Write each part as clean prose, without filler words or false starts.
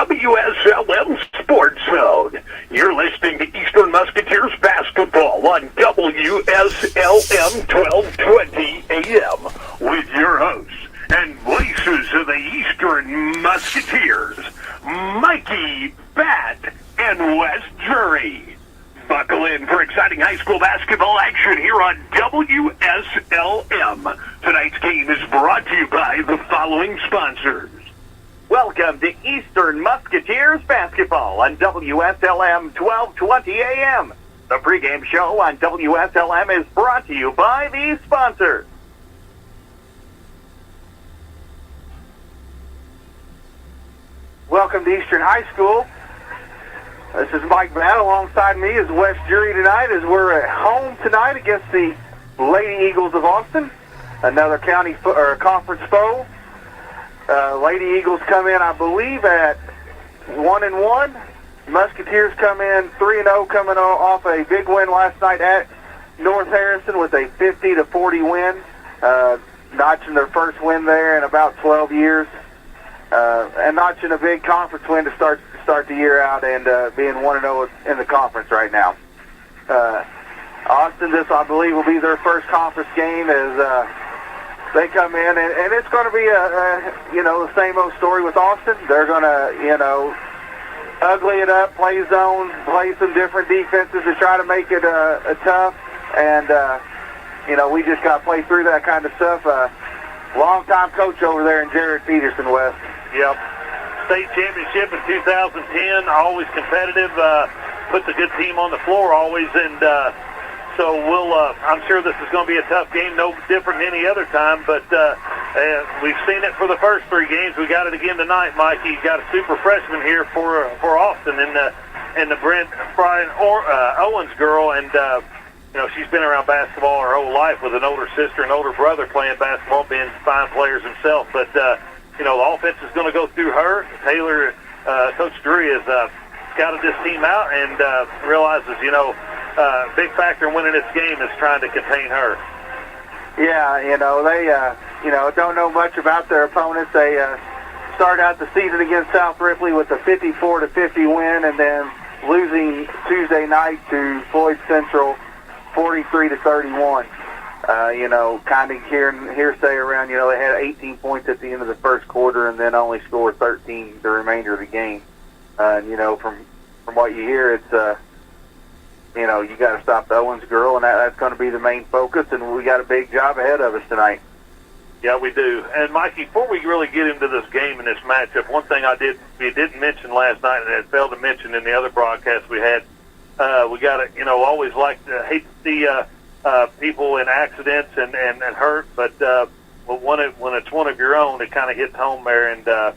WSLM Sports Zone. You're listening to Eastern Musketeers basketball on WSLM 1220 AM with your hosts and voices of the Eastern Musketeers, Mikey Bat and Wes Jury. Buckle in for exciting high school basketball action here on WSLM. Tonight's game is brought to you by the following sponsors. Welcome to Eastern Musketeers basketball on WSLM 1220 AM. The pregame show on WSLM is brought to you by these sponsors. Welcome to Eastern High School. This is Mike Batt. Alongside me is Wes Jury tonight as we're at home tonight against the Lady Eagles of Austin, another county conference foe. Lady Eagles come in, I believe, at 1-1. Musketeers come in 3-0, coming off a big win last night at North Harrison with a 50-40 win, notching their first win there in about 12 years, and notching a big conference win to start the year out, and being 1-0 in the conference right now. Austin, this I believe will be their first conference game as they come in, and it's going to be the same old story with Austin. They're going to, ugly it up, play zone, play some different defenses to try to make it a tough. And, we just got to play through that kind of stuff. Long-time coach over there in Jared Peterson, West. Yep. State championship in 2010, always competitive. Puts a good team on the floor always, and so I'm sure this is going to be a tough game, no different than any other time, but we've seen it for the first three games. We got it again tonight, Mikey. You got a super freshman here for Austin in the Brian Owens girl, and she's been around basketball her whole life with an older sister and older brother playing basketball, being fine players himself. But the offense is going to go through her. Taylor, Coach Drury has scouted this team out and realizes, big factor in winning this game is trying to contain her. Yeah, they don't know much about their opponents. They started out the season against South Ripley with a 54-50 win, and then losing Tuesday night to Floyd Central 43-31. Kind of hearsay around, they had 18 points at the end of the first quarter and then only scored 13 the remainder of the game. From what you hear, it's you got to stop the Owens girl, and that's going to be the main focus, and we got a big job ahead of us tonight. Yeah, we do. And, Mikey, before we really get into this game and this matchup, one thing we didn't mention last night and had failed to mention in the other broadcast we had, we got to, always hate to see people in accidents and hurt, but when it's one of your own, it kind of hits home there. And, Todd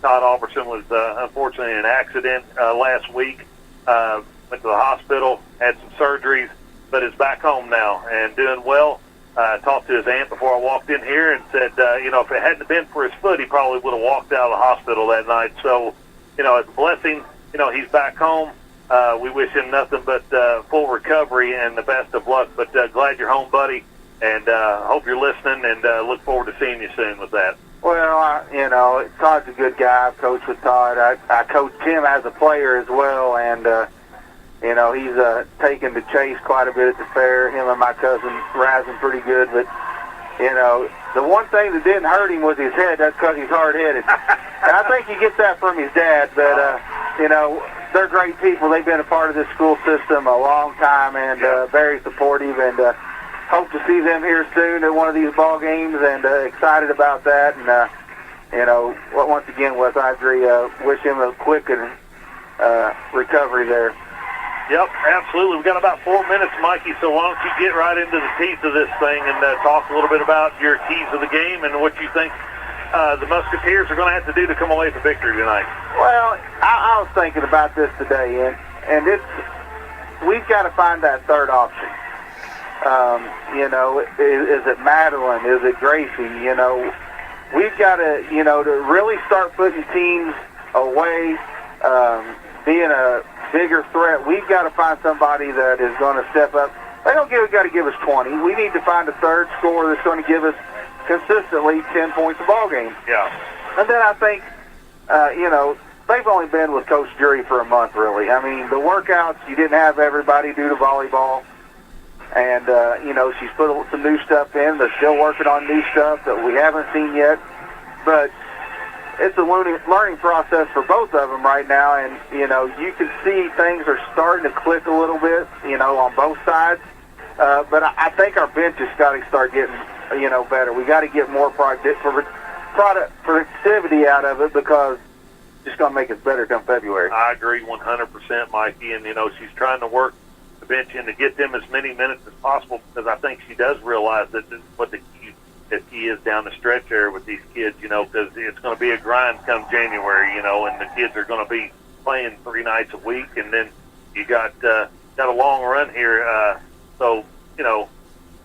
Albertson was unfortunately in an accident last week. Went to the hospital, had some surgeries, but is back home now and doing well. Talked to his aunt before I walked in here and said, if it hadn't been for his foot, he probably would have walked out of the hospital that night. So, it's a blessing. He's back home. We wish him nothing but full recovery and the best of luck. But glad you're home, buddy, and hope you're listening, and look forward to seeing you soon with that. Well, Todd's a good guy. I've coached with Todd. I coached him as a player as well, and he's taken the chase quite a bit at the fair. Him and my cousin rising pretty good, but the one thing that didn't hurt him was his head. That's because he's hard-headed, and I think he gets that from his dad. But they're great people. They've been a part of this school system a long time, and very supportive. And hope to see them here soon at one of these ball games, and excited about that. And once again, Wes, I agree. Wish him a quick and recovery there. Yep, absolutely. We've got about 4 minutes, Mikey, so why don't you get right into the teeth of this thing and talk a little bit about your keys of the game and what you think the Musketeers are going to have to do to come away with victory tonight. Well, I was thinking about this today, and we've got to find that third option. Is it Madeline? Is it Gracie? We've got to, to really start putting teams away, being a bigger threat. We've got to find somebody that is going to step up. They don't got to give us 20. We need to find a third scorer that's going to give us consistently 10 points a ball game. Yeah. And then I think, they've only been with Coach Jury for a month, really. I mean, the workouts, you didn't have everybody do the volleyball. And, she's put some new stuff in. They're still working on new stuff that we haven't seen yet. But it's a learning process for both of them right now. And, you can see things are starting to click a little bit, on both sides. But I think our bench has got to start getting, better. We got to get more productivity out of it because it's just going to make us better come February. I agree 100%, Mikey. And, she's trying to work the bench in to get them as many minutes as possible because I think she does realize that this is what the key is down the stretch there with these kids, because it's going to be a grind come January, and the kids are going to be playing 3 nights a week, and then you got a long run here.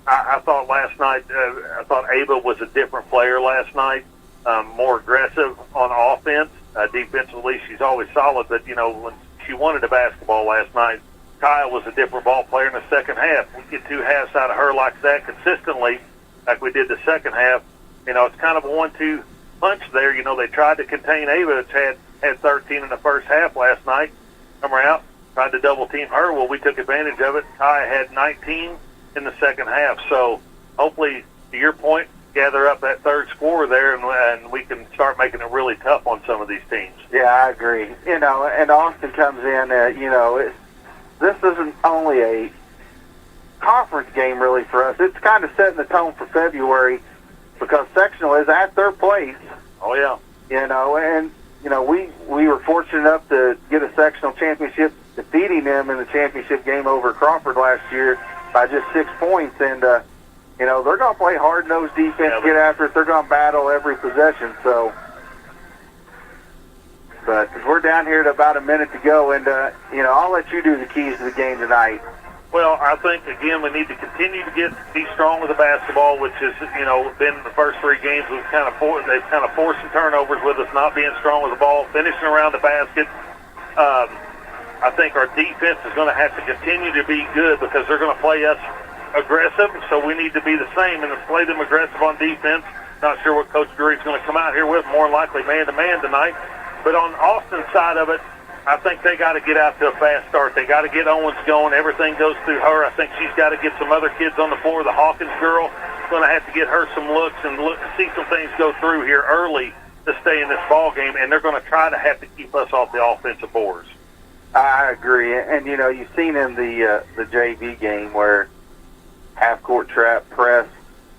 I thought last night, I thought Ava was a different player last night, more aggressive on offense. Defensively, she's always solid, but, when she wanted the basketball last night, Kyle was a different ball player in the second half. We get 2 halves out of her like that consistently, like we did the second half. It's kind of a 1-2 punch there. They tried to contain Ava, which had 13 in the first half last night. Come out, tried to double team her. Well, we took advantage of it. Kaya had 19 in the second half. So hopefully, to your point, gather up that third score there, and we can start making it really tough on some of these teams. Yeah, I agree. And Austin comes in, this isn't only a conference game really for us. It's kind of setting the tone for February because sectional is at their place. Oh, yeah. We were fortunate enough to get a sectional championship, defeating them in the championship game over Crawford last year by just 6 points. And, they're going to play hard-nosed defense, get after it. They're going to battle every possession. But we're down here at about a minute to go, and, I'll let you do the keys to the game tonight. Well, I think, again, we need to continue to be strong with the basketball, which has, been the first 3 games. They've kind of forced some turnovers with us not being strong with the ball, finishing around the basket. I think our defense is going to have to continue to be good because they're going to play us aggressive, so we need to be the same and play them aggressive on defense. Not sure what Coach Drury's going to come out here with, more likely man-to-man tonight. But on Austin's side of it, I think they got to get out to a fast start. They got to get Owens going. Everything goes through her. I think she's got to get some other kids on the floor. The Hawkins girl is going to have to get her some looks and see some things go through here early to stay in this ball game, and they're going to try to have to keep us off the offensive boards. I agree. And, you've seen in the JV game where half-court trap, press,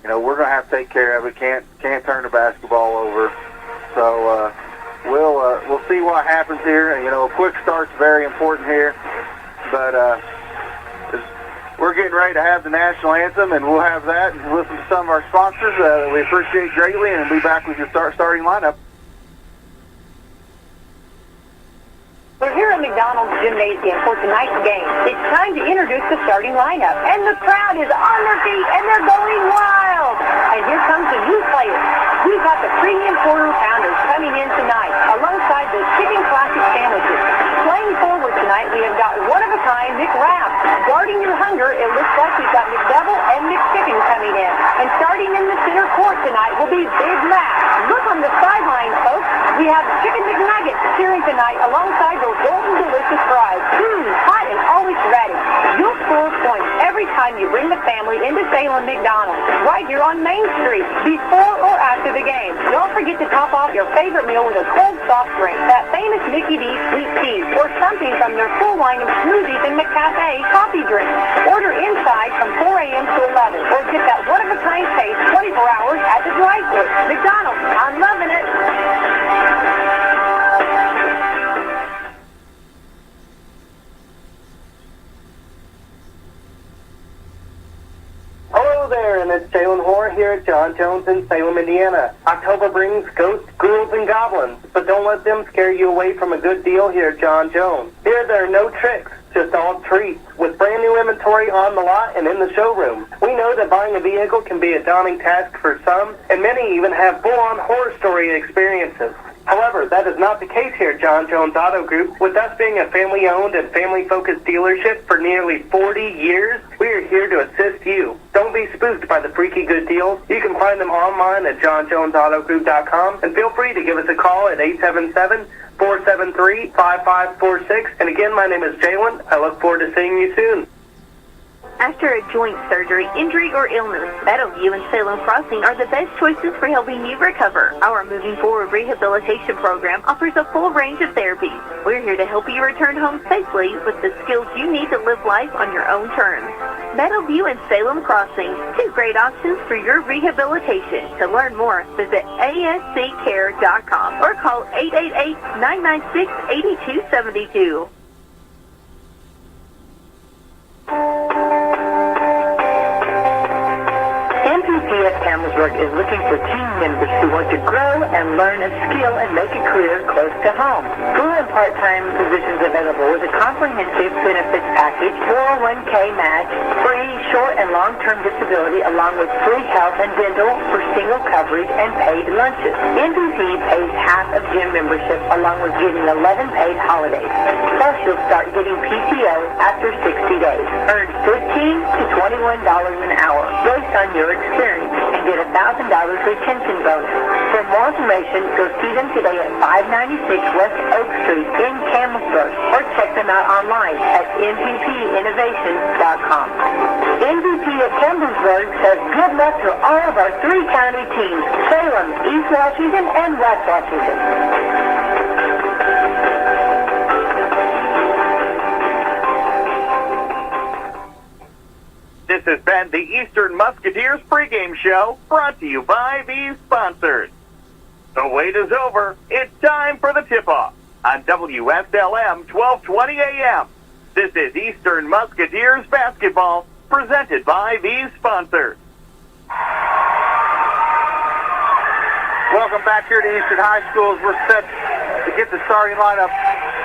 we're going to have to take care of it. Can't turn the basketball over. So, We'll see what happens here. A quick start's very important here. But we're getting ready to have the national anthem, and we'll have that and listen to some of our sponsors that we appreciate greatly, and be back with your starting lineup. We're here at McDonald's Gymnasium for tonight's game. It's time to introduce the starting lineup, and the crowd is on their feet, and they're going wild. And here comes the new players. We've got the premium quarter pounders coming in tonight, alongside the chicken classic sandwiches. Playing forward tonight, we have got one-of-a-kind McWrap. Guarding your hunger, it looks like we've got McDouble and McChicken coming in. And starting in the center court tonight will be Big Mac. Look on the sideline, folks. We have Chicken McNuggets cheering tonight alongside those golden delicious fries. Hot and always ready. You'll score points every time you bring the family into Salem McDonald's, right here on Main Street, before or after the game. Don't forget to top off your favorite meal with a cold soft drink, that famous Mickey D's sweet tea, or something from their full line of smoothies and McCafe coffee drinks. Order inside from 4 a.m. to 11, or get that one-of-a-kind taste 24 hours at the drive-thru. McDonald's, I'm loving it. Hello there, and it's Jalen Hoare here at John Jones in Salem, Indiana. October brings ghosts, ghouls, and goblins, but don't let them scare you away from a good deal here at John Jones. Here there are no tricks, just all treats, with brand new inventory on the lot and in the showroom. We know that buying a vehicle can be a daunting task for some, and many even have full-on horror story experiences. However, that is not the case here at John Jones Auto Group. With us being a family-owned and family-focused dealership for nearly 40 years, we are here to assist you. Don't be spooked by the freaky good deals. You can find them online at johnjonesautogroup.com, and feel free to give us a call at 877-473-5546. And again, my name is Jalen. I look forward to seeing you soon. After a joint surgery, injury, or illness, Meadowview and Salem Crossing are the best choices for helping you recover. Our Moving Forward Rehabilitation Program offers a full range of therapies. We're here to help you return home safely with the skills you need to live life on your own terms. Meadowview and Salem Crossing, two great options for your rehabilitation. To learn more, visit asccare.com or call 888-996-8272. MPPS Campbellsburg is looking for team members who want to grow and learn a skill and make a career close to home. Full and part-time positions available with a comprehensive benefits package, 401k match, free short and long-term disability, along with free health and dental for single coverage and paid lunches. MPP pays half of gym membership along with getting 11 paid holidays. Plus, you'll start getting PTO after 60 days. Earn $15 to $21 an hour based on your experience and get a $1,000 retention bonus. For more information, go see them today at 596 West Oak Street in Campbellsburg or check them out online at mppinnovation.com. MVP of Campbellsburg says good luck to all of our three-county teams, Salem, East Washington, and West Washington. This has been the Eastern Musketeers pregame show, brought to you by these sponsors. The wait is over. It's time for the tip-off on WSLM 1220 AM. This is Eastern Musketeers basketball, presented by these sponsors. Welcome back here to Eastern High School as we're set to get the starting lineup.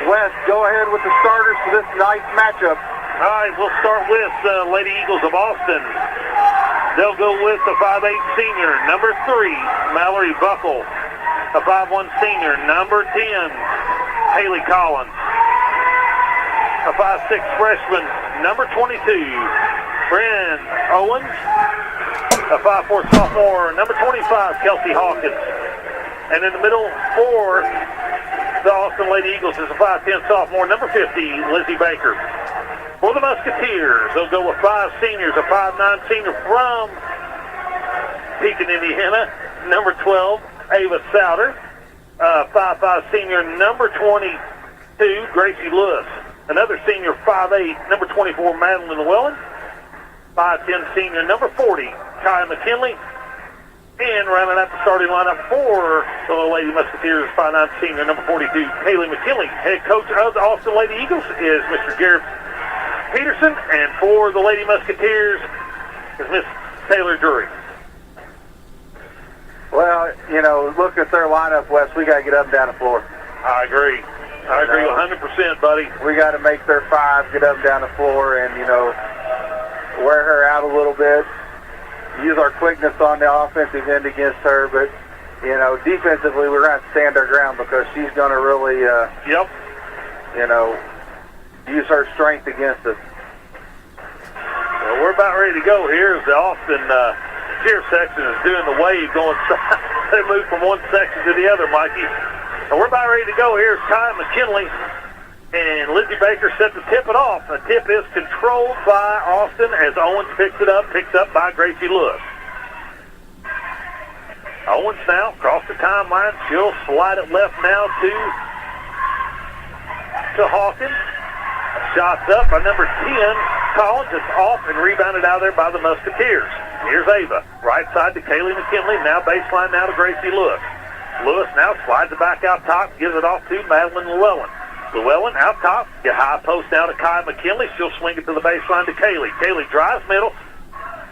Wes, go ahead with the starters for this night's matchup. All right, we'll start with Lady Eagles of Austin. They'll go with the 5'8 senior, number 3, Mallory Buckle. A 5'1 senior, number 10, Haley Collins. A 5'6 freshman, number 22, Bryn Owens. A 5'4 sophomore, number 25, Kelsey Hawkins. And in the middle for the Austin Lady Eagles is a 5'10 sophomore, number 50, Lizzie Baker. For the Musketeers, they'll go with 5 seniors, a 5'9 senior from Pekin, Indiana, number 12, Ava Souter. 5'5 senior, number 22, Gracie Lewis. Another senior, 5'8, number 24, Madeline Llewellyn. 5'10 senior, number 40, Kai McKinley. And rounding out the starting lineup for the Lady Musketeers, 5'9 senior, number 42, Haley McKinley. Head coach of the Austin Lady Eagles is Mr. Garrett Peterson, and for the Lady Musketeers is Miss Taylor Drury. Well, you know, looking at their lineup, Wes, we got to get up and down the floor. I agree. I agree 100%, buddy. We got to make their 5 get up and down the floor and, you know, wear her out a little bit. Use our quickness on the offensive end against her, but, you know, defensively we're going to stand our ground because she's going to really, you know, use her strength against us. Well, we're about ready to go here as the Austin cheer section is doing the wave going. They move from one section to the other, Mikey. And we're about ready to go. Here's Kai McKinley and Lizzie Baker set to tip it off. The tip is controlled by Austin as Owens picks up by Gracie Lewis. Owens now across the timeline. She'll slide it left now to Hawkins. Shots up by number 10, Collins. It's off and rebounded out of there by the Musketeers. Here's Ava. Right side to Kaylee McKinley. Now baseline now to Gracie Lewis. Lewis now slides it back out top. Gives it off to Madeline Llewellyn. Llewellyn out top. Get high post now to Kai McKinley. She'll swing it to the baseline to Kaylee. Kaylee drives middle.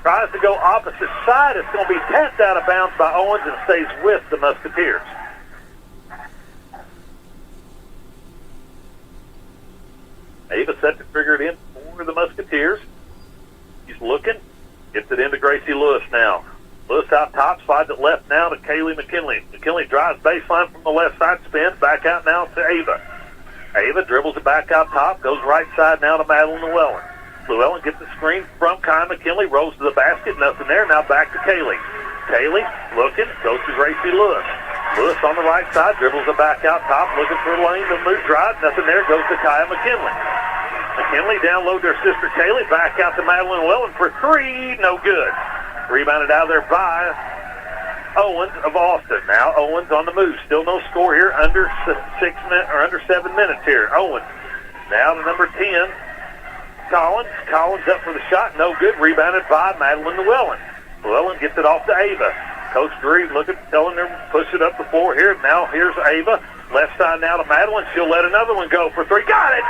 Tries to go opposite side. It's going to be tapped out of bounds by Owens and stays with the Musketeers. Ava set to trigger it in for the Musketeers. He's looking. Gets it into Gracie Lewis now. Lewis out top, slides it left now to Kaylee McKinley. McKinley drives baseline from the left side, spins, back out now to Ava. Ava dribbles it back out top, goes right side now to Madeline Llewellyn. Llewellyn gets the screen from Kai McKinley, rolls to the basket, nothing there, now back to Kaylee. Kaylee looking, goes to Gracie Lewis. Lewis on the right side, dribbles it back out top, looking for a lane to move drive. Nothing there, goes to Kaya McKinley. McKinley down low to her sister Kaylee, back out to Madeline Wellen for three, no good. Rebounded out of there by Owens of Austin. Now Owens on the move, still no score here, under 7 minutes here. Owens now to number 10, Collins. Collins up for the shot, no good, rebounded by Madeline Llewellyn. Llewellyn gets it off to Ava. Coach Drew telling her push it up the floor here. Now here's Ava. Left side now to Madeline. She'll let another one go for three. Got it!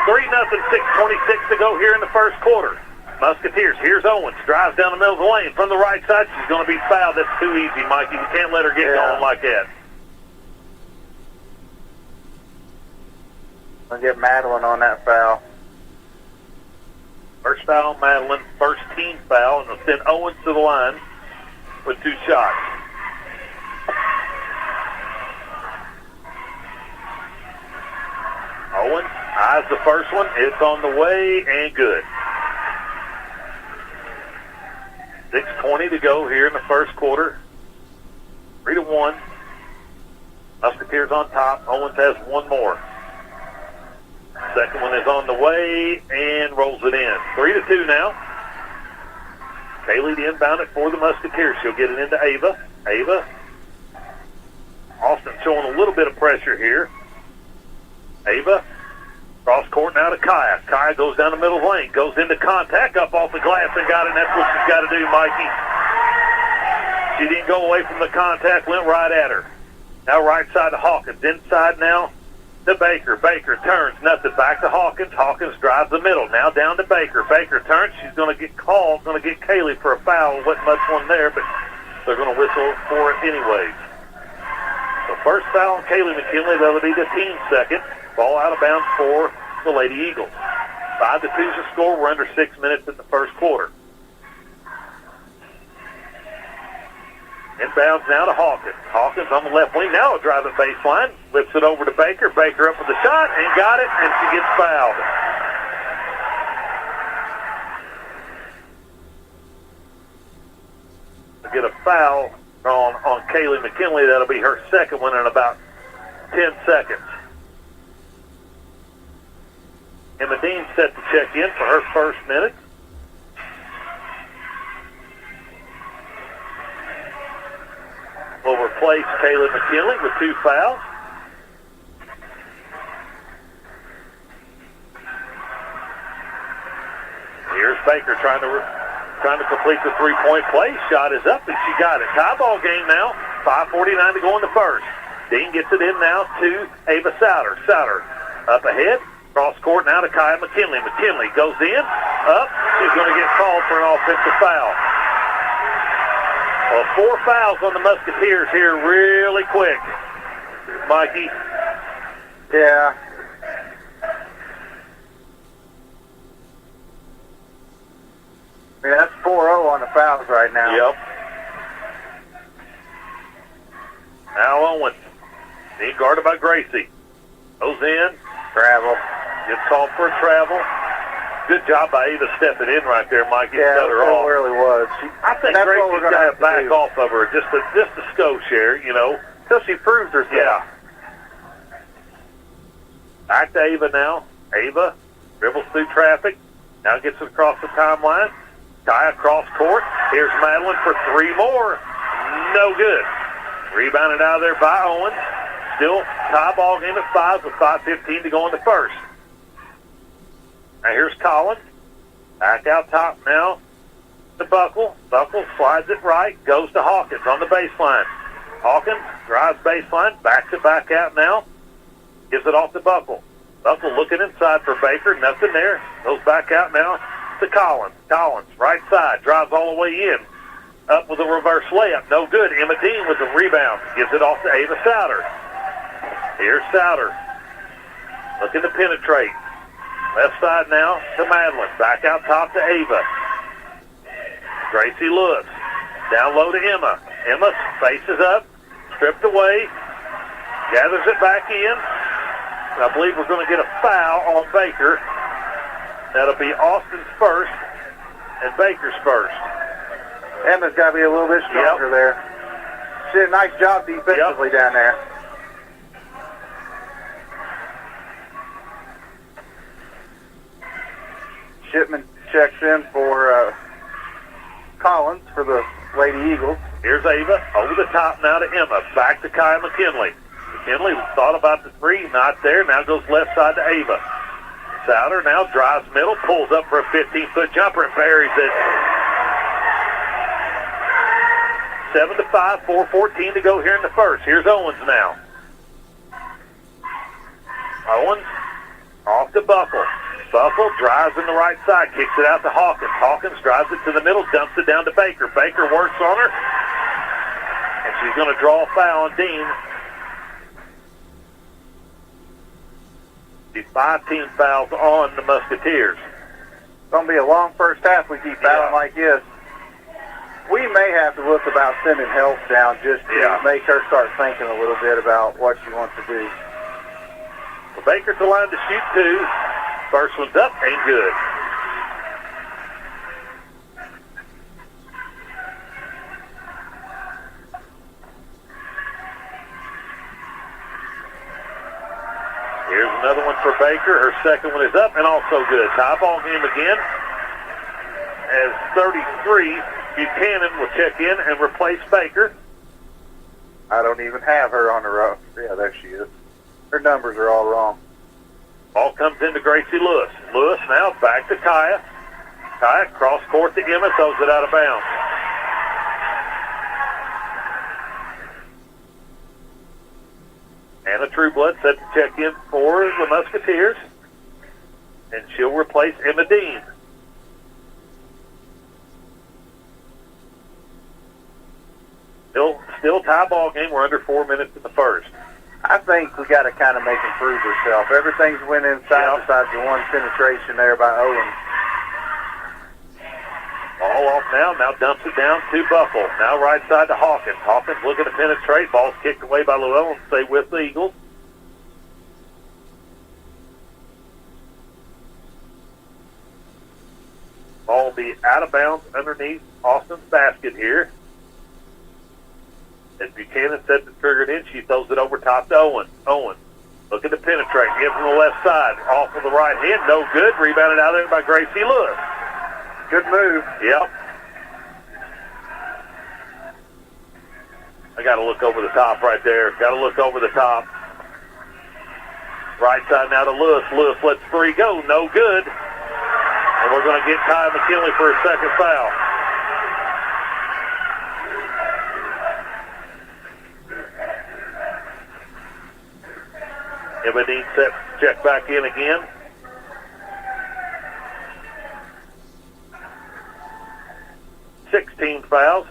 3-0, 6:26 to go here in the first quarter. Musketeers, here's Owens. Drives down the middle of the lane from the right side. She's going to be fouled. That's too easy, Mikey. You can't let her get going like that. I'll get Madeline on that foul. First foul on Madeline, first team foul, and they'll send Owens to the line with 2 shots. Owens eyes the first one. It's on the way and good. 6:20 to go here in the first quarter. 3-1. Musketeers on top. Owens has one more. Second one is on the way and rolls it in. 3-2 now. Kaylee the inbound it for the Musketeers. She'll get it into Ava. Ava. Austin showing a little bit of pressure here. Ava. Cross court now to Kaya. Kaya goes down the middle of the lane. Goes into contact up off the glass and got it. And that's what she's got to do, Mikey. She didn't go away from the contact. Went right at her. Now right side to Hawkins. Inside now to Baker. Baker turns, nothing. Back to Hawkins. Hawkins drives the middle. Now down to Baker. Baker turns. She's going to get called. Going to get Kaylee for a foul. Wasn't much one there, but they're going to whistle for it anyways. So first foul on Kaylee McKinley. That'll be the team's second. Ball out of bounds for the Lady Eagles. 5-2 is the score. We're under 6 minutes in the first quarter. Inbounds now to Hawkins. Hawkins on the left wing. Now a driving baseline. Flips it over to Baker. Baker up with the shot and got it, and she gets fouled. To get a foul on Kaylee McKinley, that'll be her second one in about 10 seconds. Emma Dean set to check in for her first minute. Will replace Kaylee McKinley with 2 fouls. Here's Baker trying to complete the 3-point play. Shot is up and she got it. Tie ball game now. 5:49 to go in the first. Dean gets it in now to Ava Souter. Souter up ahead. Cross court now to Kaya McKinley. McKinley goes in, up. She's going to get called for an offensive foul. Well, 4 fouls on the Musketeers here really quick. Mikey. Yeah. I mean, that's 4-0 on the fouls right now. Yep. Now Owens. Being guarded by Gracie. Goes in. Travel. Gets called for a travel. Good job by Ava stepping in right there, Mikey. Yeah, Cut her it off. really was. I think Gracie's got to back off of her just a skosh here, you know. Until she proves herself. Yeah. Back to Ava now. Ava dribbles through traffic. Now gets it across the timeline. Kaya cross court. Here's Madeline for 3 more. No good. Rebounded out of there by Owens. Still tie ball game at 5 with 5:15 to go in the first. Now here's Collins. Back out top now to Buckle. Buckle slides it right. Goes to Hawkins on the baseline. Hawkins drives baseline. Backs it back out now. Gives it off to Buckle. Buckle looking inside for Baker. Nothing there. Goes back out now to Collins. Collins, right side. Drives all the way in. Up with a reverse layup. No good. Emma Dean with the rebound. Gives it off to Ava Souter. Here's Souter. Looking to penetrate. Left side now to Madeline. Back out top to Ava. Gracie Lewis. Down low to Emma. Emma faces up. Stripped away. Gathers it back in. I believe we're going to get a foul on Baker. That'll be Austin's first and Baker's first. Emma's got to be a little bit stronger there. Did a nice job defensively down there. Shipman checks in for Collins for the Lady Eagles. Here's Ava over the top now to Emma. Back to Kaya McKinley. McKinley thought about the three, not there. Now goes left side to Ava. Souter now drives middle, pulls up for a 15-foot jumper and buries it. 7-5, 4:14 to go here in the first. Here's Owens now. Owens off to Buckle. Buckle drives in the right side, kicks it out to Hawkins. Hawkins drives it to the middle, dumps it down to Baker. Baker works on her, and she's going to draw a foul on Dean. The 5 team fouls on the Musketeers. It's going to be a long first half. We keep battling like this. We may have to look about sending help down just to make her start thinking a little bit about what she wants to do. Well, Baker's the line to shoot 2. First one's up and good. Here's another one for Baker. Her second one is up and also good. Tie ball game again. As 33, Buchanan will check in and replace Baker. I don't even have her on the row. Yeah, there she is. Her numbers are all wrong. Ball comes into Gracie Lewis. Lewis now back to Kaya. Kaya cross court to Emma, throws it out of bounds. Anna Trueblood set to check in for the Musketeers, and she'll replace Emma Dean. Still tie ball game. We're under 4 minutes in the first. I think we got to kind of make her prove herself. Everything's went inside besides the one penetration there by Owens. Ball off now. Now dumps it down to Buckle. Now right side to Hawkins. Hawkins looking to penetrate. Ball's kicked away by Llewellyn. Stay with the Eagles. Ball will be out of bounds underneath Austin's basket here. As Buchanan set the trigger in, she throws it over top to Owen. Owen looking to penetrate. In from the left side. Off of the right hand. No good. Rebounded out there by Gracie Lewis. Good move. Yep. I got to look over the top right there. Got to look over the top. Right side now to Lewis. Lewis lets 3 go. No good. And we're going to get Kaya McKinley for a second foul. Ebadine set check back in again. Sixteen fouls.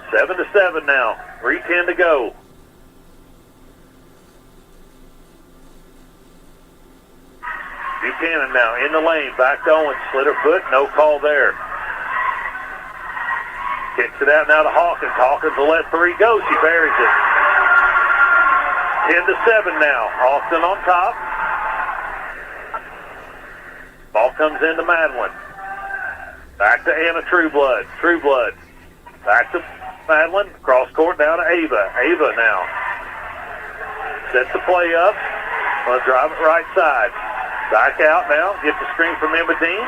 Seven to 7 now. 3:10 to go. Buchanan now in the lane. Back to Owens. Slid her foot. No call there. Kicks it out now to Hawkins. Hawkins will let 3 go. She buries it. 10 to 7 now. Austin on top. Ball comes into Madeline. Back to Anna Trueblood. Trueblood. Back to Madeline. Cross court down to Ava. Ava now. Sets the play up. Going to drive it right side. Back out now. Gets the screen from Emma Dean.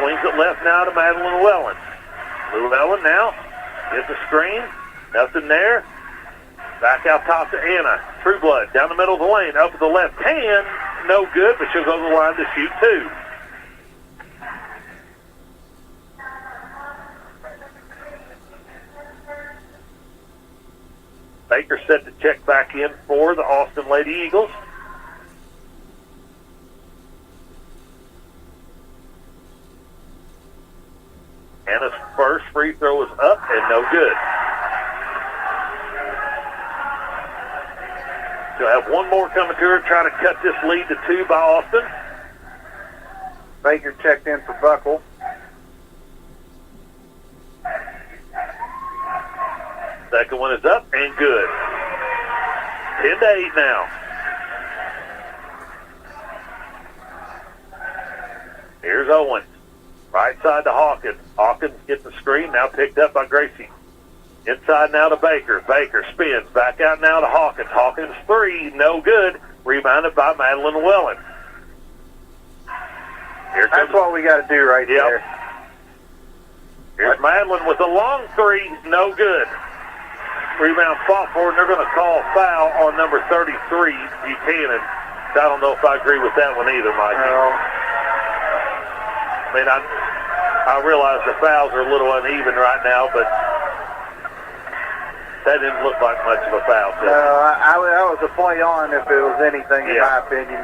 Swings it left now to Madeline Llewellyn. Llewellyn now gets the screen. Nothing there. Back out top to Anna. Trueblood down the middle of the lane. Up with the left hand. No good, but she'll go to the line to shoot 2. Baker set to check back in for the Austin Lady Eagles. Anna's first free throw is up and no good. She'll have one more coming to her, trying to cut this lead to 2 by Austin. Baker checked in for Buckle. Second one is up and good. 10 to 8 now. Here's Owens. Right side to Hawkins. Hawkins gets the screen, now picked up by Gracie. Inside now to Baker. Baker spins. Back out now to Hawkins. Hawkins 3, no good. Rebounded by Madeline Welling. That's what we got to do right there. Here's Madeline with a long 3, no good. Rebound fought for, and they're going to call foul on number 33, Buchanan. I don't know if I agree with that one either, Mike. I mean, I realize the fouls are a little uneven right now, but that didn't look like much of a foul. No, that was a play on if it was anything, in my opinion.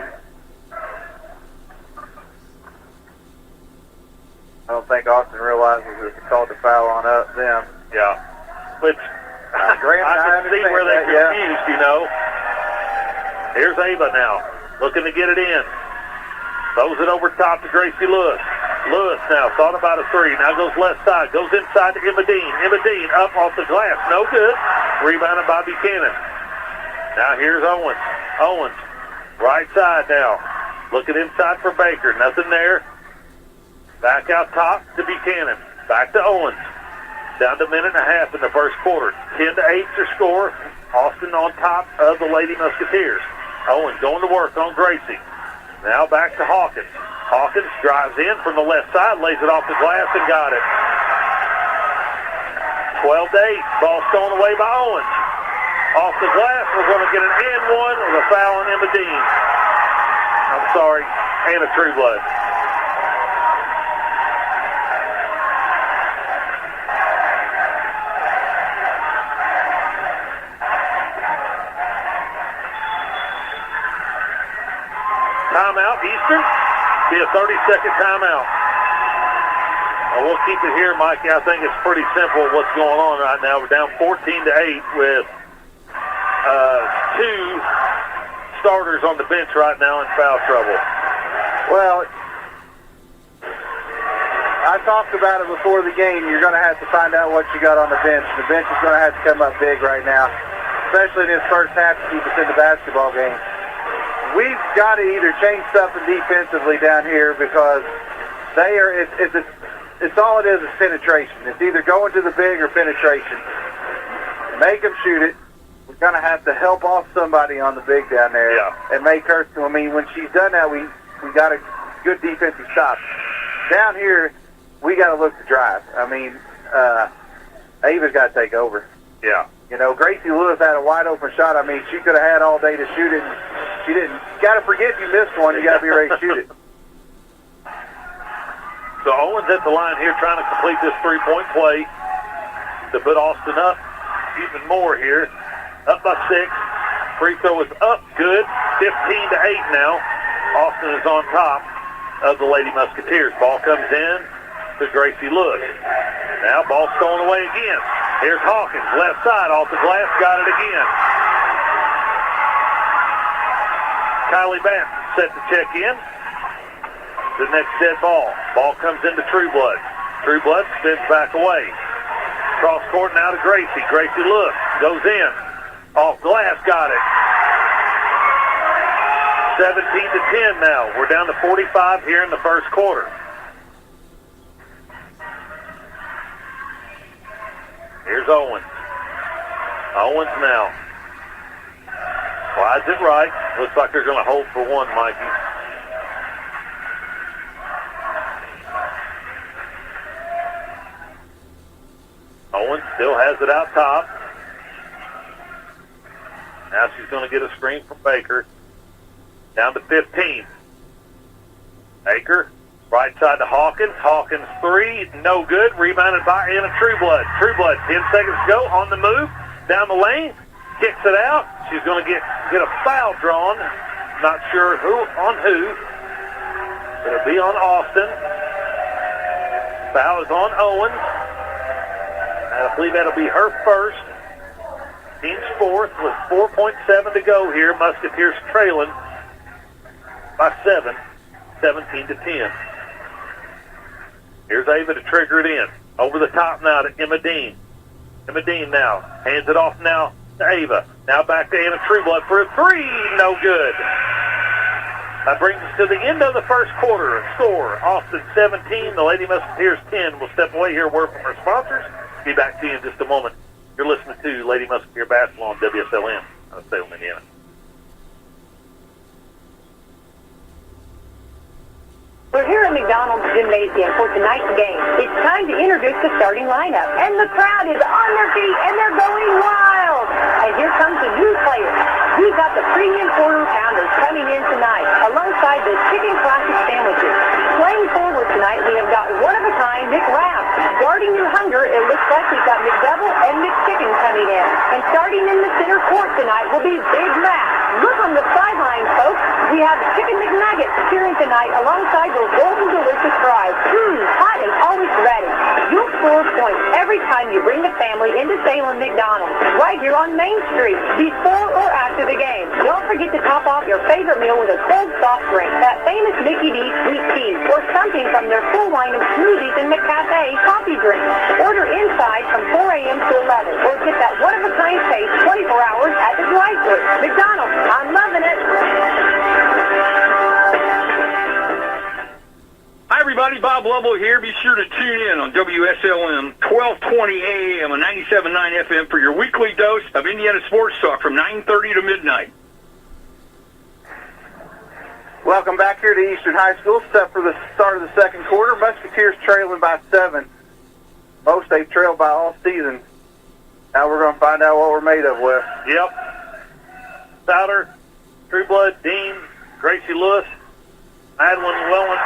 I don't think Austin realizes that he called the foul on them. Yeah. Which I can see where they're confused, you know. Here's Ava now, looking to get it in. Throws it over top to Gracie Lewis. Lewis now thought about a 3. Now goes left side. Goes inside to Emma Dean. Emma Dean up off the glass. No good. Rebounded by Buchanan. Now here's Owens. Owens. Right side now. Looking inside for Baker. Nothing there. Back out top to Buchanan. Back to Owens. Down to a minute and a half in the first quarter. 10-8 to score. Austin on top of the Lady Musketeers. Owens going to work on Gracie. Now back to Hawkins. Hawkins drives in from the left side, lays it off the glass, and got it. 12-8. Ball stolen away by Owens. Off the glass, we're going to get an and one with a foul on Emma Dean. I'm sorry, Anna Trueblood. Timeout, Eastern. Be a 30-second timeout. We'll keep it here, Mikey. I think it's pretty simple what's going on right now. We're down 14-8 with 2 starters on the bench right now in foul trouble. Well, I talked about it before the game. You're going to have to find out what you got on the bench. The bench is going to have to come up big right now, especially in this first half to keep us in the basketball game. We've got to either change something defensively down here because they are. It's all it is penetration. It's either going to the big or penetration. Make them shoot it. We're going to have to help off somebody on the big down there and make her. I mean, when she's done that, we got a good defensive stop. Down here, we got to look to drive. I mean, Ava's got to take over. Yeah. You know, Gracie Lewis had a wide open shot. I mean, she could have had all day to shoot it. She didn't. Got to forget you missed one. You got to be ready to shoot it. So Owens at the line here trying to complete this three-point play to put Austin up even more here. Up by 6. Free throw is up good. 15-8 now. Austin is on top of the Lady Musketeers. Ball comes in to Gracie Lewis. Now ball stolen away again. Here's Hawkins, left side, off the glass, got it again. Kylie Banton set to check in. The next dead ball. Ball comes into Trueblood. Trueblood spins back away. Cross court now to Gracie. Gracie Lewis goes in. Off glass, got it. 17-10 now. We're down to 45 here in the first quarter. Here's Owens. Owens now. Slides it right. Looks like they're going to hold for one, Mikey. Owens still has it out top. Now she's going to get a screen from Baker. Down to 15. Baker. Right side to Hawkins. Hawkins 3, no good. Rebounded by Anna Trueblood. Trueblood, 10 seconds to go, on the move, down the lane, kicks it out. She's going to get a foul drawn. Not sure who. It'll be on Austin. Foul is on Owens. I believe that'll be her first. Team's fourth with 4.7 to go here. Musketeers trailing by 7, 17-10. Here's Ava to trigger it in. Over the top now to Emma Dean. Emma Dean now hands it off now to Ava. Now back to Anna Trueblood for a 3. No good. That brings us to the end of the first quarter. Score, Austin 17, the Lady Musketeers 10. We'll step away here, word from our sponsors. Be back to you in just a moment. You're listening to Lady Musketeer Basketball on WSLM out of Salem, Indiana. We're here at McDonald's Gymnasium for tonight's game. It's time to introduce the starting lineup. And the crowd is on their feet, and they're going wild. And here comes the new players. We've got the premium quarter pounders coming in tonight, alongside the chicken classic sandwiches. Playing forward tonight, we have got one-of-a-kind McWrap. Guarding your hunger, it looks like we've got McDouble and McChicken coming in. And starting in the center court tonight will be Big Mac. Look on the sidelines, folks. We have Chicken McNuggets cheering tonight alongside those golden delicious fries. Hot and always ready. You'll score points every time you bring the family into Salem McDonald's, right here on Main Street, before or after the game. Don't forget to top off your favorite meal with a cold soft drink, that famous Mickey D sweet tea, or something from their full line of smoothies and McCafe coffee drinks. Order inside from 4 a.m. to 11, or get that one-of-a-kind taste 24 hours at the drive-thru. McDonald's, I'm loving it. Hi, everybody. Bob Lovell here. Be sure to tune in on WSLM 1220 AM and 97.9 FM for your weekly dose of Indiana sports talk from 9:30 to midnight. Welcome back here to Eastern High School. Set for the start of the second quarter. Musketeers trailing by 7. Most they've trailed by all season. Now we're going to find out what we're made of, Wes. Yep. Souter, Trueblood, Dean, Gracie Lewis, Madeline Llewellyn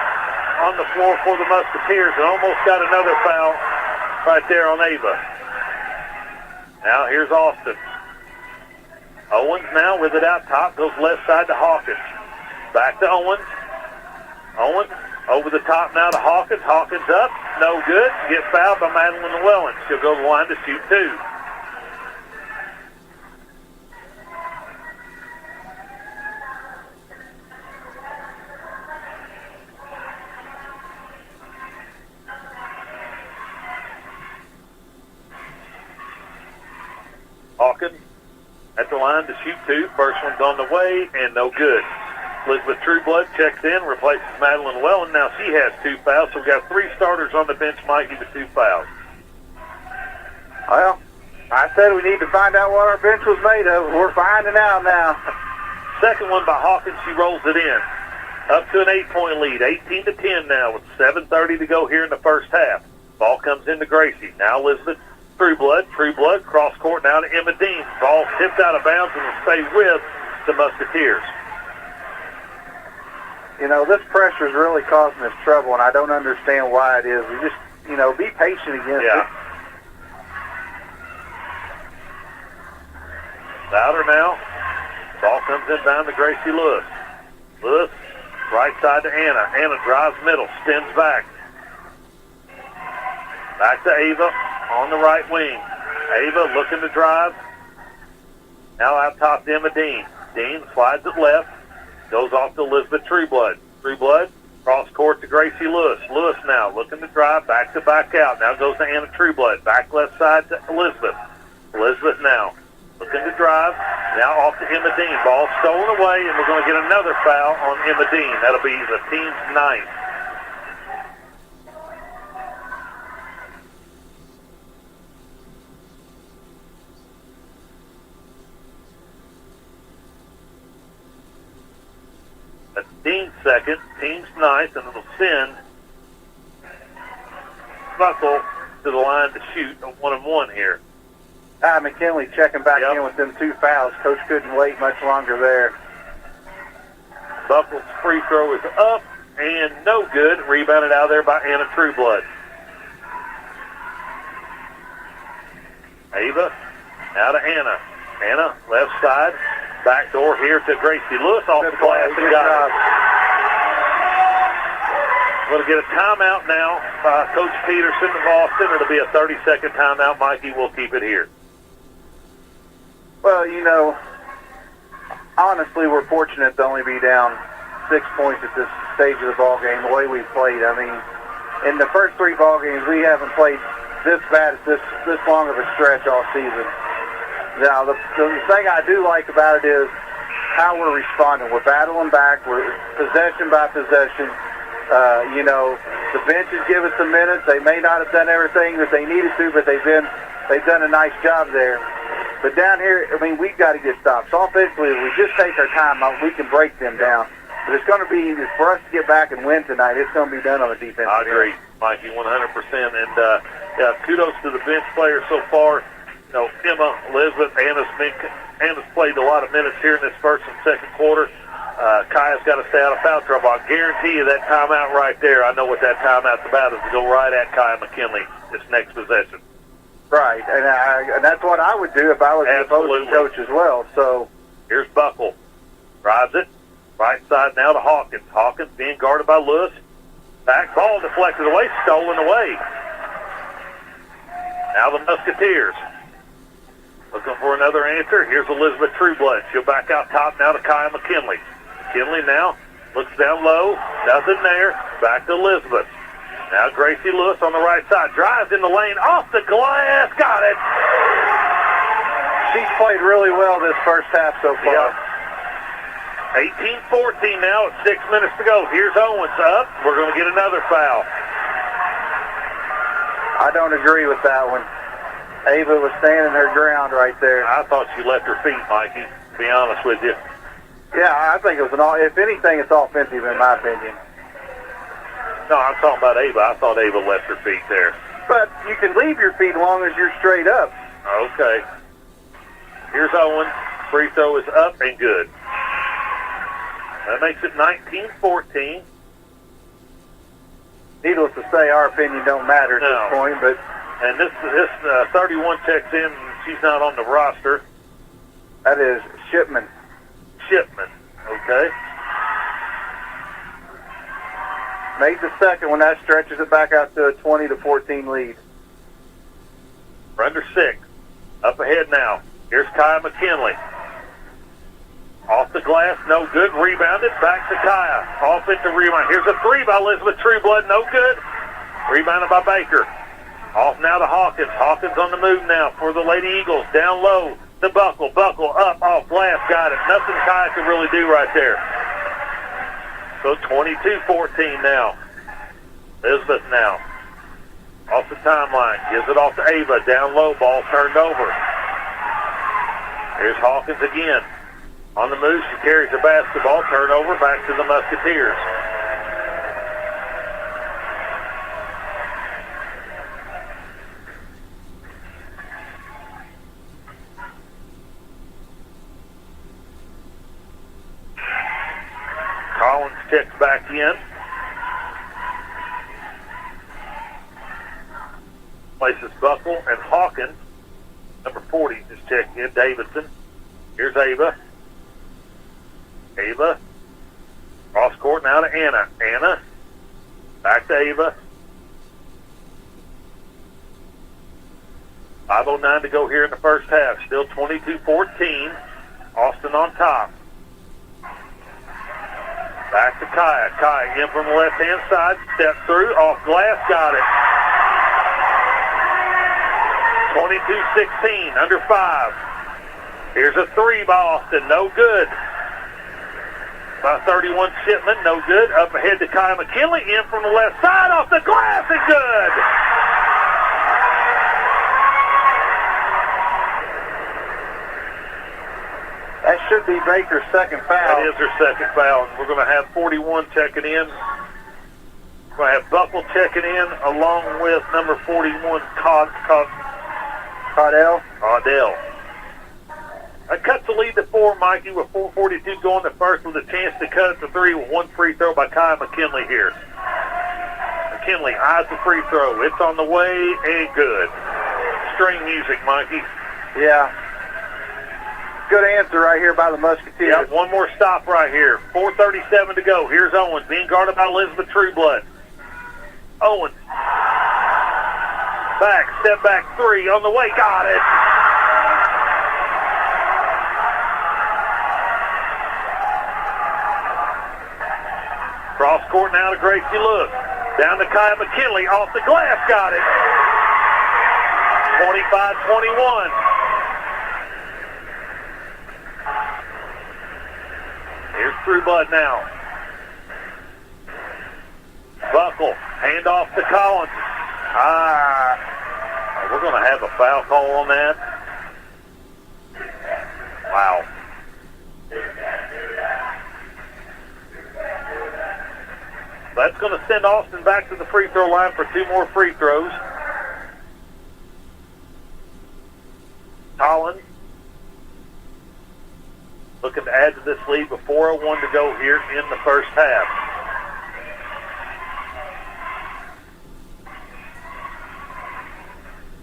on the floor for the Musketeers, and almost got another foul right there on Ava. Now here's Austin. Owens now with it out top, goes left side to Hawkins. Back to Owens. Owens over the top now to Hawkins. Hawkins up, no good. Gets fouled by Madeline Llewellyn. She'll go to the line to shoot 2. Hawkins at the line to shoot 2. First one's on the way, and no good. Elizabeth Trueblood checks in, replaces Madeline Llewellyn. Now she has 2 fouls, so we've got 3 starters on the bench, Mikey, with 2 fouls. Well, I said we need to find out what our bench was made of. We're finding out now. Second one by Hawkins, she rolls it in. Up to an 8-point lead, 18-10 now with 7:30 to go here in the first half. Ball comes into Gracie. Now Elizabeth Trueblood, cross court now to Emma Dean. Ball tipped out of bounds and will stay with the Musketeers. You know, this pressure is really causing us trouble, and I don't understand why it is. We just, be patient against it. Louder now. Ball comes in down to Gracie Lewis. Lewis, right side to Anna. Anna drives middle, spins back. Back to Ava on the right wing. Ava looking to drive. Now out top to Emma Dean. Dean slides it left. Goes off to Elizabeth Trueblood. Trueblood, cross court to Gracie Lewis. Lewis now looking to drive, back to back out. Now goes to Anna Trueblood. Back left side to Elizabeth. Elizabeth now looking to drive. Now off to Emma Dean. Ball stolen away, and we're going to get another foul on Emma Dean. That'll be the team's 9th. Dean's second, team's 9th, and it'll send Buckle to the line to shoot a 1-and-1 here. McKinley checking back in with them 2 fouls. Coach couldn't wait much longer there. Buckle's free throw is up and no good. Rebounded out of there by Anna Trueblood. Ava, now to Anna. Anna, left side. Back door here to Gracie Lewis off the glass and got it. We'll get a timeout now by Coach Peterson of Austin. It'll be a 30-second timeout. Mikey, we'll keep it here. Well, honestly, we're fortunate to only be down 6 points at this stage of the ball game, the way we played. I mean, in the first 3 ball games, we haven't played this bad at this long of a stretch all season. Now, the thing I do like about it is how we're responding. We're battling back. We're possession by possession. You know, the benches give us the minutes. They may not have done everything that they needed to, but they've done a nice job there. But down here, I mean, we've got to get stops. Offensively, if we just take our time out, we can break them down. But it's going to be, for us to get back and win tonight, it's going to be done on the defense. I agree, Mikey, 100%. And, yeah, kudos to the bench players so far. You know, Emma, Elizabeth, Anna's played a lot of minutes here in this first and second quarter. Kaya's got to stay out of foul trouble. I guarantee you that timeout right there, I know what that timeout's about, is to go right at Kaya McKinley this next possession. Right, and that's what I would do if I was the opposing coach as well. So here's Buckle. Drives it. Right side now to Hawkins. Hawkins being guarded by Lewis. Back ball deflected away, stolen away. Now the Musketeers. Looking for another answer. Here's Elizabeth Trueblood. She'll back out top now to Kaya McKinley. McKinley now looks down low. Nothing there. Back to Elizabeth. Now Gracie Lewis on the right side. Drives in the lane. Off the glass. Got it. She's played really well this first half so far. Yeah. 18-14 now with 6 minutes to go. Here's Owens up. We're going to get another foul. I don't agree with that one. Ava was standing her ground right there. I thought she left her feet, Mikey, to be honest with you. Yeah, I think it was if anything, it's offensive in my opinion. No, I'm talking about Ava. I thought Ava left her feet there. But you can leave your feet as long as you're straight up. Okay. Here's Owens. Free throw is up and good. That makes it 19-14. Needless to say, our opinion don't matter at this point. But this 31 checks in. She's not on the roster. That is Shipman. Okay. Made the second one. That stretches it back out to a 20-14 lead. We're under 6. Up ahead now. Here's Kaya McKinley. Off the glass, no good. Rebounded, back to Kaya. Offensive rebound. Here's a three by Elizabeth Trueblood, no good. Rebounded by Baker. Off now to Hawkins. Hawkins on the move now for the Lady Eagles. Down low to Buckle. Buckle up, off glass, got it. Nothing Kaya can really do right there. So 22-14 now. Elizabeth now. Off the timeline. Gives it off to Ava. Down low, ball turned over. Here's Hawkins again. On the move, she carries the basketball. Turnover back to the Musketeers. Collins checks back in. Places Buckle and Hawkins. Number 40 just checked in. Davidson. Here's Ava. Cross court now to Anna. Anna. Back to Ava. 5:09 to go here in the first half. Still 22-14. Austin on top. Back to Kaya. Kaya in from the left-hand side. Step through. Off glass. Got it. 22-16. Under 5. Here's a three by Austin. No good. By 31 Shipman. No good. Up ahead to Kaya McKinley. In from the left side. Off the glass. And good. That should be Baker's second foul. That is her second foul. And we're going to have 41 checking in. We're going to have Buckle checking in along with number 41, Caudell. That cuts the lead to 4, Mikey, with 4:42 going to first with a chance to cut it to 3 with one free throw by Kaya McKinley here. McKinley eyes the free throw. It's on the way and good. String music, Mikey. Yeah. Good answer right here by the Musketeers. Yep, one more stop right here. 4:37 to go. Here's Owens being guarded by Elizabeth Trueblood. Owens. Step back three on the way. Got it. Cross court now to Gracie Lewis. Down to Kaya McKinley. Off the glass. Got it. 25-21. Trueblood now. Buckle, hand off to Collins. We're going to have a foul call on that. Wow. That's going to send Austin back to the free throw line for 2 more free throws. Collins looking to add to this lead with 4:01 to go here in the first half.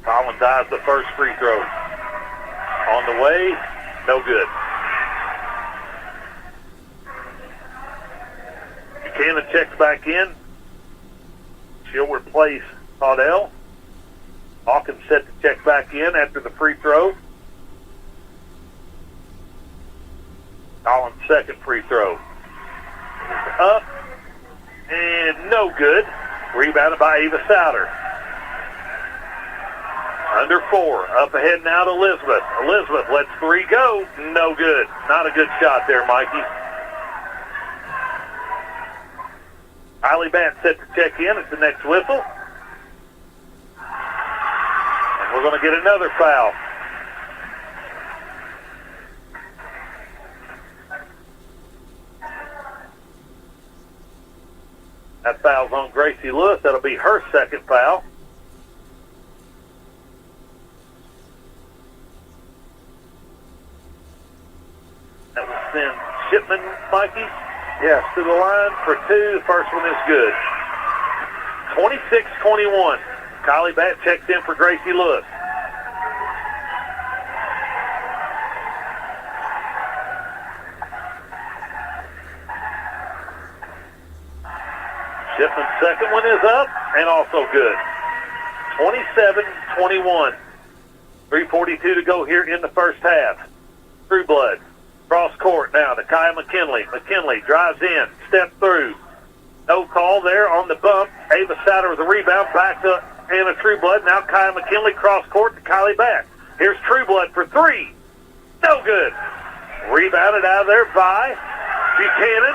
Collins dives the first free throw. On the way, no good. Buchanan checks back in. She'll replace Caudell. Hawkins set to check back in after the free throw. Collins' second free throw. Up and no good. Rebounded by Ava Souter. Under 4. Up ahead now to Elizabeth. Elizabeth lets 3 go. No good. Not a good shot there, Mikey. Kylie Batt set to check in at the next whistle. And we're going to get another foul. That foul's on Gracie Lewis. That'll be her second foul. That will send Shipman, Mikey, Yes. to the line for 2. The first one is good. 26-21. Kylie Batt checks in for Gracie Lewis. Shipman's second one is up and also good. 27-21. 3:42 to go here in the first half. Trueblood. Cross court now to Kaya McKinley. McKinley drives in, step through. No call there on the bump. Ava Souter with a rebound. Back to Anna Trueblood. Now Kaya McKinley cross court to Kylie Batt. Here's Trueblood for 3. No good. Rebounded out of there by Buchanan.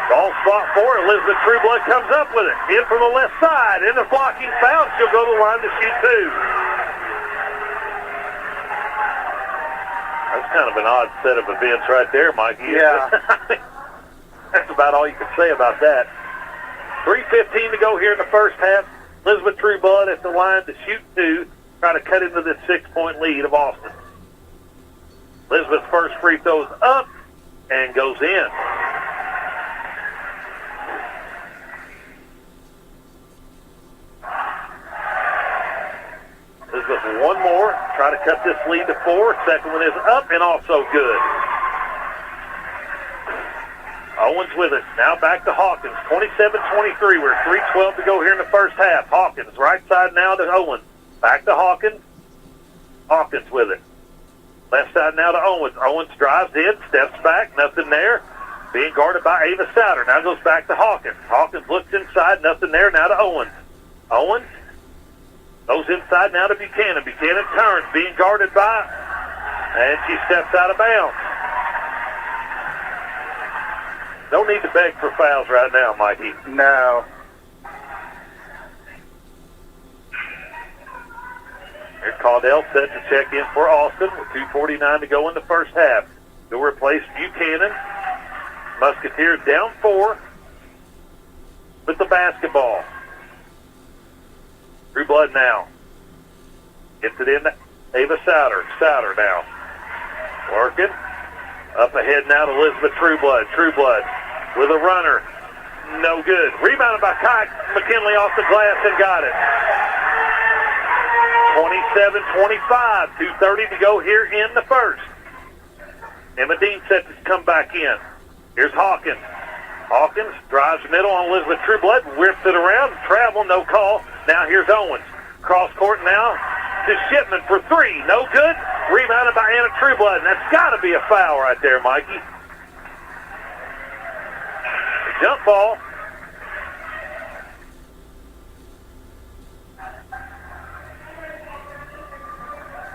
Ball spot 4. Elizabeth Trueblood comes up with it. In from the left side. In the blocking foul. She'll go to the line to shoot 2. That's kind of an odd set of events right there, Mikey. Yeah. That's about all you can say about that. 3:15 to go here in the first half. Elizabeth Trueblood at the line to shoot 2. Try to cut into this 6-point lead of Austin. Elizabeth's first free throw is up and goes in. Elizabeth one more. Try to cut this lead to 4. Second one is up and also good. Owens with it. Now back to Hawkins. 27-23. We're 3:12 to go here in the first half. Hawkins right side now to Owens. Back to Hawkins. Hawkins with it. Left side now to Owens. Owens drives in, steps back, nothing there. Being guarded by Ava Souter. Now goes back to Hawkins. Hawkins looks inside, nothing there. Now to Owens. Owens goes inside now to Buchanan. Buchanan turns, being guarded by, and she steps out of bounds. Don't need to beg for fouls right now, Mikey. No. Here's Caudell set to check in for Austin with 2:49 to go in the first half. He'll replace Buchanan. Musketeers down 4 with the basketball. Trueblood now. Gets it in to Ava Souter. Souter now. Working. Up ahead now to Elizabeth Trueblood. Trueblood with a runner. No good. Rebounded by Kai McKinley off the glass and got it. 27-25. 2:30 to go here in the first. Emma Dean set to come back in. Here's Hawkins. Hawkins drives middle on Elizabeth Trueblood. Whips it around. Travel, no call. Now here's Owens. Cross court now to Shipman for 3. No good. Rebounded by Anna Trueblood. And that's got to be a foul right there, Mikey. The jump ball.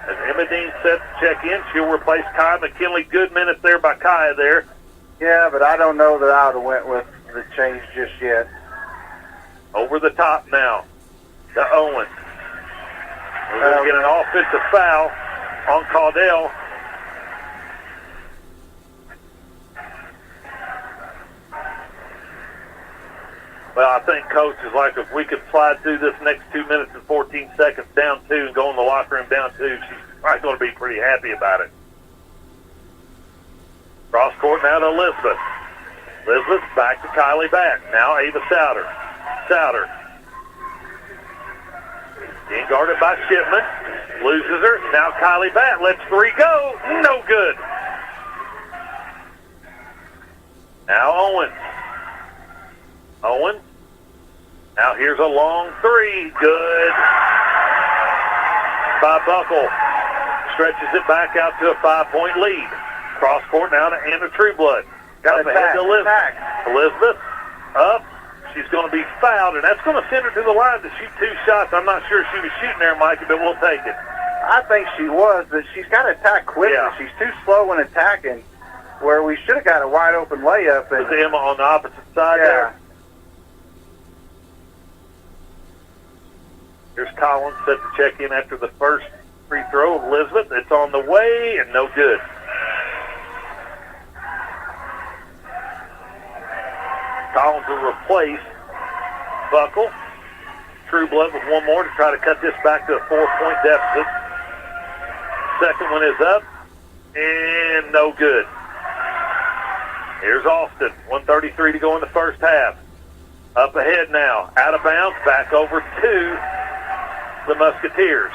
As Emma Dean set to check in. She'll replace Kaya McKinley. Good minutes there by Kaya there. Yeah, but I don't know that I would have went with the change just yet. Over the top now to Owens. We're going to get an offensive foul on Caudell. Well, I think Coach is like, if we could slide through this next 2 minutes and 14 seconds down 2 and go in the locker room down 2, she's probably going to be pretty happy about it. Cross court now to Elizabeth. Elizabeth back to Kylie Batt. Now Ava Souter. Souter. Being guarded by Shipman. Loses her. Now Kylie Batt lets 3 go. No good. Now Owens. Owens. Now here's a long 3. Good. By Buckle. Stretches it back out to a 5-point lead. Cross court now to Anna Trueblood. Got ahead to Elizabeth. Elizabeth up. She's going to be fouled, and that's going to send her to the line to shoot 2 shots. I'm not sure she was shooting there, Mikey, but we'll take it. I think she was, but she's got to attack quickly. Yeah. She's too slow in attacking, where we should have got a wide open layup. And, With Emma on the opposite side there. Here's Collins set to check in after the first free throw of Elizabeth. It's on the way and no good. Collins will replace Buckle. Trueblood with one more to try to cut this back to a 4-point deficit. Second one is up and no good. Here's Austin. 1:33 to go in the first half. Up ahead now. Out of bounds. Back over to the Musketeers.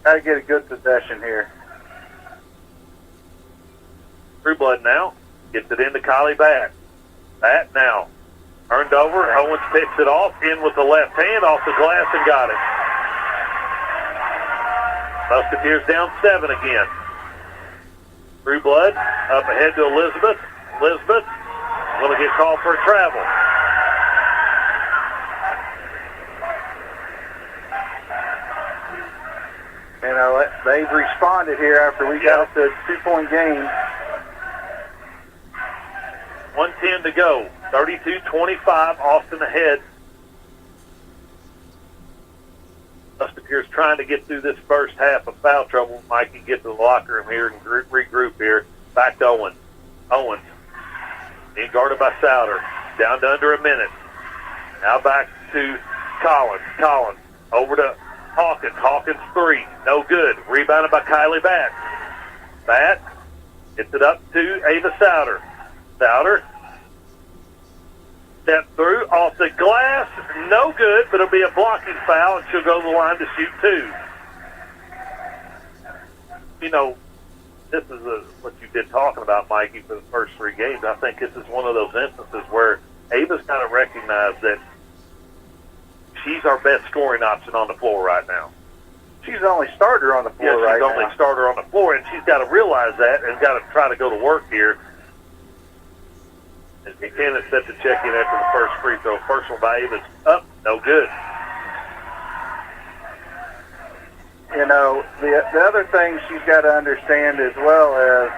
Got to get a good possession here. Trueblood now gets it into Kylie Batt. Batt now turned over. Owens picks it off. In with the left hand off the glass and got it. Musketeers down 7 again. Trueblood up ahead to Elizabeth. Elizabeth going to get called for a travel. You know, they've responded here after we got us to a 2-point game. 1:10 to go. 32-25. Austin ahead. Musketeers trying to get through this first half of foul trouble. Mike can get to the locker room here and regroup here. Back to Owens. Owens being guarded by Souter. Down to under a minute. Now back to Collins. Collins over to Hawkins. Hawkins 3. No good. Rebounded by Kylie Batt. Batt gets it up to Ava Souter. Souter. Step through. Off the glass. No good, but it'll be a blocking foul, and she'll go to the line to shoot 2. You know, this is what you've been talking about, Mikey, for the first 3 games. I think this is one of those instances where Ava's got to recognize that she's our best scoring option on the floor right now. She's the only starter on the floor right now. She's the only starter on the floor, and she's got to realize that and got to try to go to work here. As Buchanan set to check in after the first free throw. First one by Ava's up, no good. You know, the other thing she's got to understand as well as,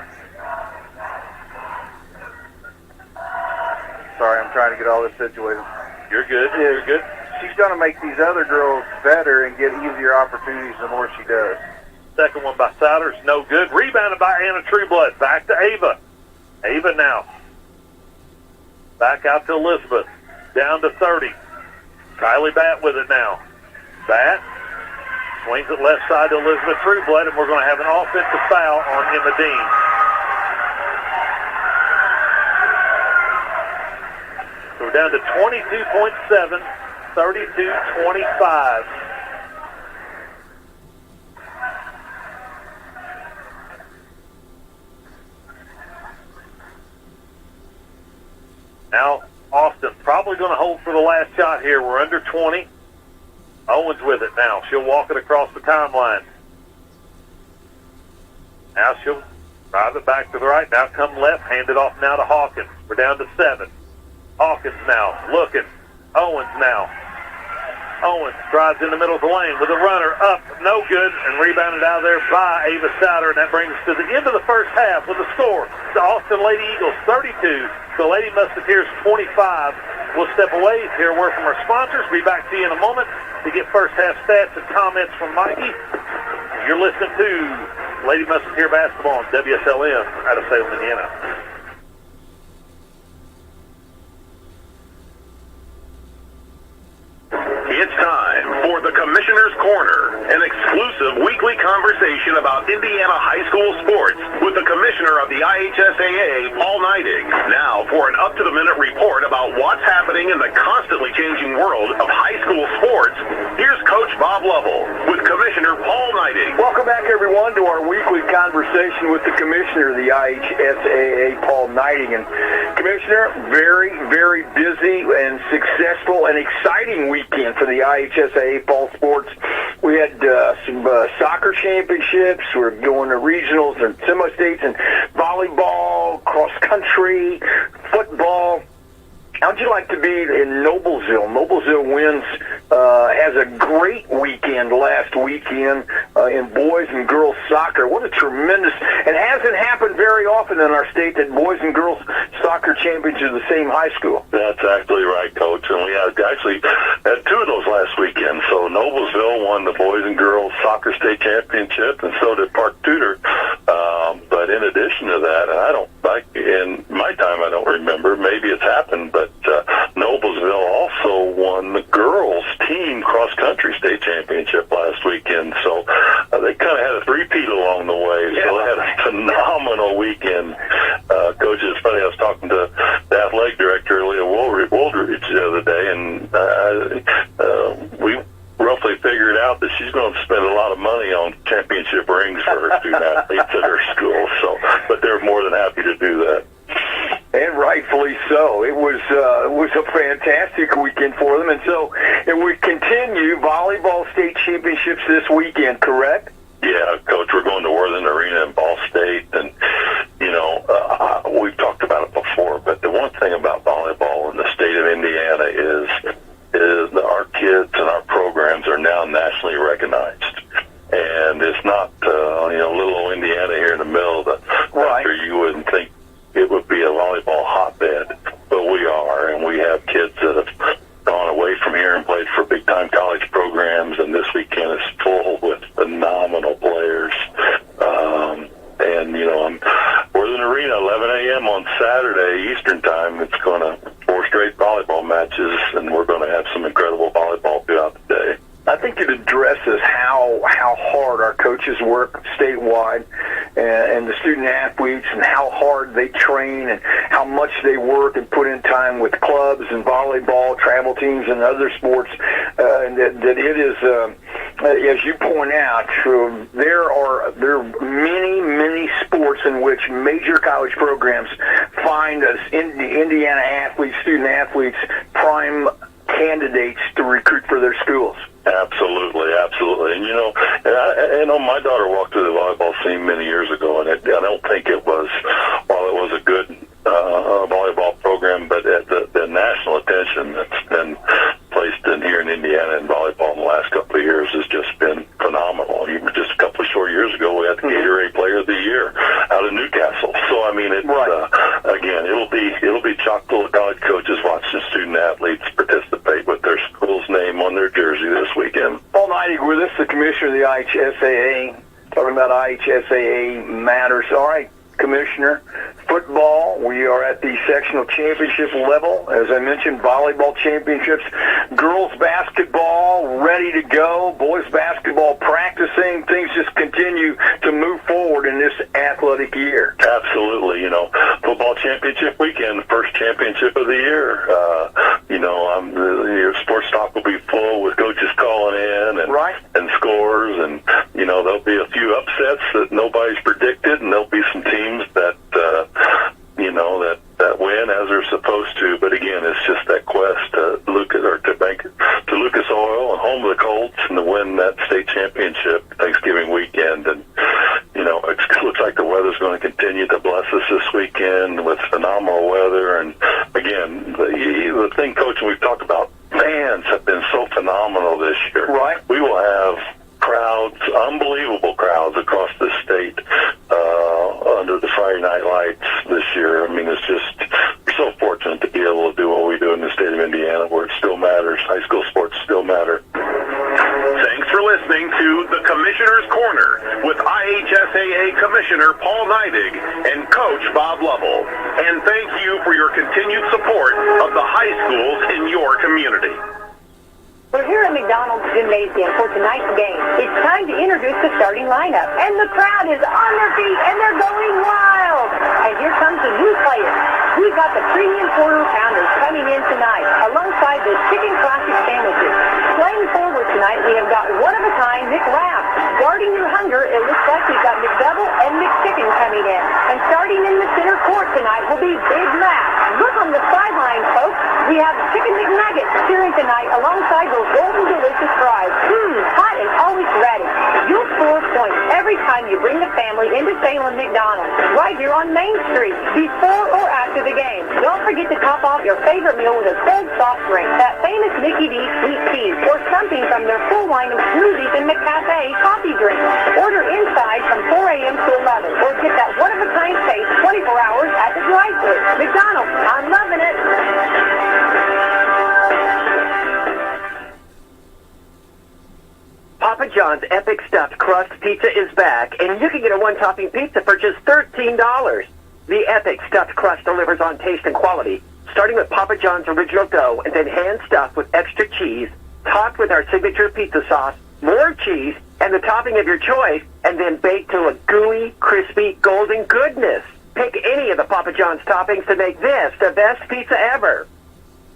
sorry, I'm trying to get all this situated. You're good. You're good. She's going to make these other girls better and get easier opportunities the more she does. Second one by Souders, no good. Rebounded by Anna Trueblood. Back to Ava. Ava now. Back out to Elizabeth. Down to 30. Kylie Batt with it now. Batt swings it left side to Elizabeth Trueblood, and we're going to have an offensive foul on Emma Dean. So we're down to 22.7, 32-25. Now, Austin probably going to hold for the last shot here. We're under 20. Owens with it now. She'll walk it across the timeline. Now she'll drive it back to the right. Now come left. Hand it off now to Hawkins. We're down to 7. Hawkins now looking. Owens now. Owens drives in the middle of the lane with a runner up, no good, and rebounded out of there by Ava Souter. And that brings us to the end of the first half with a score. The Austin Lady Eagles 32, the Lady Musketeers 25. We'll step away, hear a word from our sponsors. Be back to you in a moment to get first half stats and comments from Mikey. You're listening to Lady Musketeer Basketball on WSLM out of Salem, Indiana. It's time for the Commissioner's Corner, an exclusive weekly conversation about Indiana high school sports with the Commissioner of the IHSAA, Paul Neidig. Now for an up-to-the-minute report about what's happening in the constantly changing world of high school sports, here's Coach Bob Lovell with Commissioner Paul Neidig. Welcome back, everyone, to our weekly conversation with the Commissioner of the IHSAA, Paul Neidig. And Commissioner, very, very busy and successful and exciting weekend for the IHSAA fall sports. We had some soccer championships. We're going to regionals and semi-states and volleyball, cross-country, football. How'd you like to be in Noblesville? Noblesville has a great weekend last weekend in boys and girls soccer. What a tremendous, it hasn't happened very often in our state that boys and girls soccer champions are the same high school. That's actually right, Coach. And we actually had two of those last weekend. So Noblesville won the boys and girls soccer state championship, and so did Park Tudor. But in addition to that, in my time, I don't remember, maybe it's happened, but Noblesville also won the girls team cross-country state championship last weekend. So they kind of had a three-peat along the way. Yeah. So they had a phenomenal weekend. Coach, it's funny, I was talking to the athletic director, Leah Woldridge, the other day, and we roughly figured out that she's going to spend a lot of money on championship rings for her student athletes at her school. So, but they're more than happy to do that. And rightfully so. It was a fantastic weekend for them. And so it would continue volleyball state championships this weekend, correct? Yeah, Coach, we're going to Worthing Arena in Ball State. And, we've talked about it before, but the one thing about volleyball in the state of Indiana is that our kids and our programs are now nationally recognized. And it's not, little old Indiana here in the middle of the country. You wouldn't think it would be a volleyball hotbed, but we are, and we have kids that have gone away from here and played for big-time college programs, and this weekend is full with phenomenal players. Worthing Arena, 11 a.m. on Saturday Eastern Time. It's going to 4 straight volleyball matches, and we're going to have some incredible volleyball throughout the day. I think it addresses how hard our coaches work statewide and the student athletes and how hard they train and how much they work and put in time with clubs and volleyball, travel teams, and other sports. And that it is, as you point out, there are many sports in which major college programs find us Indiana athletes, student athletes, prime candidates to recruit for their schools. Absolutely. And my daughter walked through the volleyball scene many years ago, and I don't think it was, while it was a good volleyball program, but the national attention that's been placed in here in Indiana in volleyball in the last couple of years has just been phenomenal. Even just a couple of short years ago, we had the Gatorade Player of the Year out of Newcastle. So it's again, it'll be chock full of college coaches watching student athletes participate with their school's name on their jersey this weekend. Paul Neidig with us, the Commissioner of the IHSAA, talking about IHSAA matters. All right, Commissioner, football, we are at the sectional championship level. As I mentioned, volleyball championships, girls basketball ready to go, boys basketball practicing. Things just continue to move forward in this athletic year. Absolutely. Football championship weekend, the first championship of the year. Your sports talk will be full with coaches calling in and scores, and there'll be a few upsets that nobody's predicted, and there'll be some teams that that win as they're supposed to. But again, it's just that quest to Lucas Oil and home of the Colts and to win that state championship Thanksgiving weekend. And it looks like the weather's going to continue to bless us this weekend with phenomenal weather. And again, the thing, Coach, and we've talked about, fans have been so phenomenal phenomenal this year. Right. We will have crowds, unbelievable crowds across the state under the Friday Night Lights this year. I mean, it's just, we're so fortunate to be able to do what we do in the state of Indiana, where it still matters. High school sports still matter. Thanks for listening to the Commissioner's Corner with IHSAA Commissioner Paul Neidig and Coach Bob Lovell. And thank you for your continued support of the high schools in your community. We're here at McDonald's Gymnasium for tonight's game. It's time to introduce the starting lineup. And the crowd is on their feet, and they're going wild. And here comes the new players. We've got the premium quarter pounders coming in tonight, alongside the chicken classic sandwiches. Playing forward tonight, we have got one-of-a-kind McWrap. Guarding your hunger, it looks like we've got McDouble and McChicken coming in. And starting in the center court tonight will be Big Mac. Look on the sideline, folks. We have Chicken McNuggets cheering tonight alongside those golden delicious fries. Hot and always ready. You'll score points every time you bring the family into Salem McDonald's, right here on Main Street, before or after the game. Don't forget to top off your favorite meal with a cold soft drink, that famous Mickey D sweet tea, or something from their full line of smoothies and McCafe coffee drinks. Order inside from 4 a.m. to 11, or get that one-of-a-kind taste 24 hours at the drive-thru. McDonald's, I'm loving it. Papa John's Epic Stuffed Crust Pizza is back, and you can get a one-topping pizza for just $13. The Epic Stuffed Crust delivers on taste and quality, starting with Papa John's original dough and then hand-stuffed with extra cheese, topped with our signature pizza sauce, more cheese, and the topping of your choice, and then baked to a gooey, crispy, golden goodness. Pick any of the Papa John's toppings to make this the best pizza ever.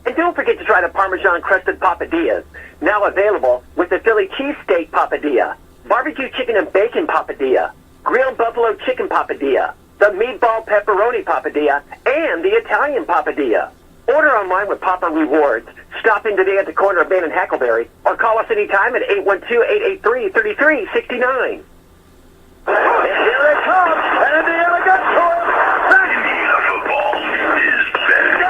And don't forget to try the Parmesan-crusted papadillas, now available with the Philly cheesesteak papadilla, barbecue chicken and bacon papadilla, grilled buffalo chicken papadilla, the meatball pepperoni papadilla, and the Italian papadilla. Order online with Papa Rewards. Stop in today at the corner of Main and Hackleberry, or call us anytime at 812-883-3369. And here they come, and Indiana gets to it. Indiana football is back.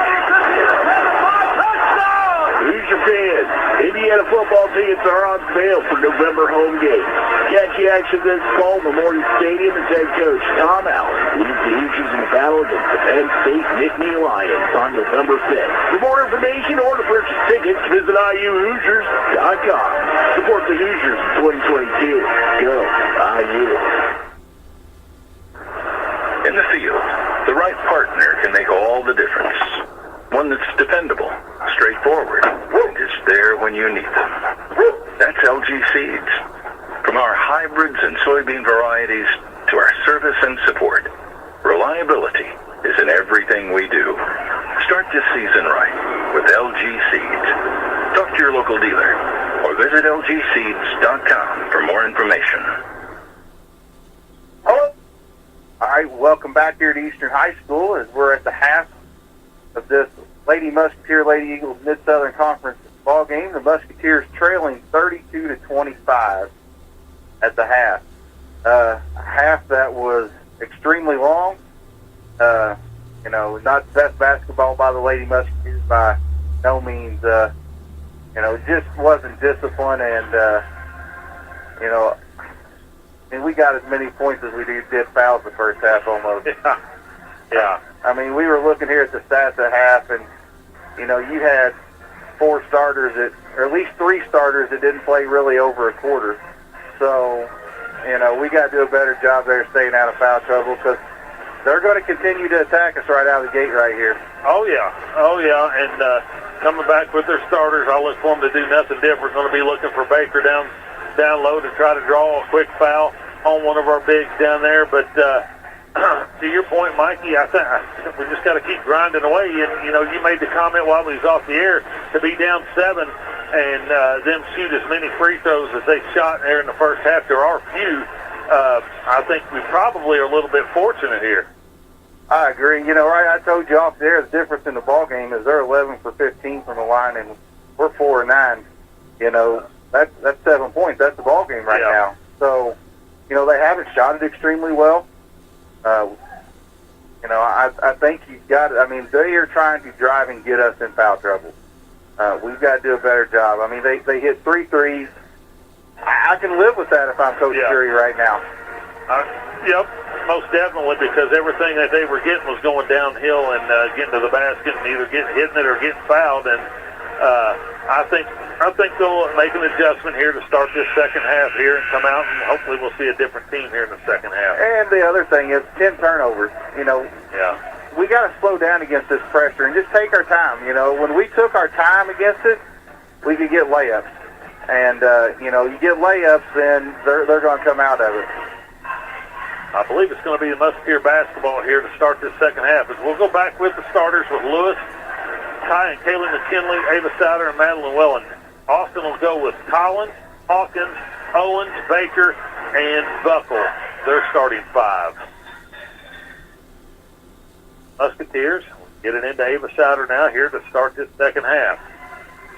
Hoosier fans, Indiana football tickets are on sale for November home game. Catch the action this fall, Memorial Stadium, as head coach Tom Allen leads the Hoosiers in the battle against the Penn State Nittany Lions on November 5th. For more information or to purchase tickets, visit IUHoosiers.com. Support the Hoosiers in 2022. Go IU. In the field, the right partner can make all the difference. One that's dependable, straightforward, and is there when you need them. That's LG Seeds. From our hybrids and soybean varieties to our service and support, reliability is in everything we do. Start this season right with LG Seeds. Talk to your local dealer or visit lgseeds.com for more information. All right, welcome back here to Eastern High School as we're at the half of this Lady Musketeer, Lady Eagles Mid-Southern Conference ball game. The Musketeers trailing 32-25 at the half. A half that was extremely long. Not the best basketball by the Lady Musketeers by no means. It just wasn't disciplined, and we got as many points as we did fouls the first half almost. Yeah. I mean, we were looking here at the stats at half, and, you had 4 starters, or at least 3 starters that didn't play really over a quarter. So, we got to do a better job there staying out of foul trouble, because they're going to continue to attack us right out of the gate right here. Oh, yeah. And coming back with their starters, I look for them to do nothing different. Going to be looking for Baker down low to try to draw a quick foul on one of our bigs down there. But to your point, Mikey, I think we just got to keep grinding away. And, you made the comment while we was off the air to be down 7 and them shoot as many free throws as they shot there in the first half. There are few. I think we probably are a little bit fortunate here. I agree. Right, I told you off there, the difference in the ball game is they're 11 for 15 from the line, and we're 4 or 9. That's 7 points. That's the ball game right now. So, they haven't shot it extremely well. I think you've got it. I mean, they are trying to drive and get us in foul trouble. We've got to do a better job. I mean, they hit 3 threes. I can live with that if I'm Coach Drury right now. Yep, most definitely, because everything that they were getting was going downhill and getting to the basket and either hitting it or getting fouled. And I think they'll make an adjustment here to start this second half here and come out, and hopefully we'll see a different team here in the second half. And the other thing is 10 turnovers. We got to slow down against this pressure and just take our time. When we took our time against it, we could get layups. And, you get layups, then they're going to come out of it. I believe it's going to be the Musketeer basketball here to start this second half. As we'll go back with the starters with Lewis, Ty and Kaylee McKinley, Ava Souter, and Madeline Welland. Austin will go with Collins, Hawkins, Owens, Baker, and Buckle. They're starting 5. Musketeers getting into Ava Souter now here to start this second half.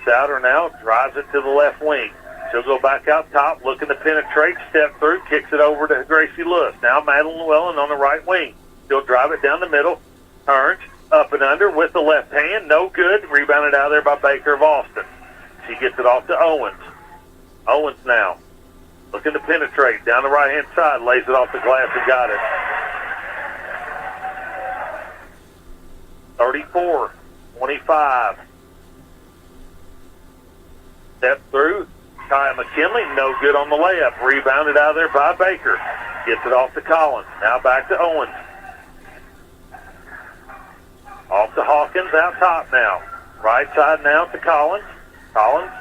Souter now drives it to the left wing. She'll go back out top, looking to penetrate, step through, kicks it over to Gracie Lewis. Now Madeline Welland on the right wing. She'll drive it down the middle, turns, up and under with the left hand. No good. Rebounded out of there by Baker of Austin. She gets it off to Owens. Owens now looking to penetrate. Down the right-hand side, lays it off the glass and got it. 34-25. Step through. Kaya McKinley, no good on the layup. Rebounded out of there by Baker. Gets it off to Collins. Now back to Owens. Off to Hawkins, out top now. Right side now to Collins. Collins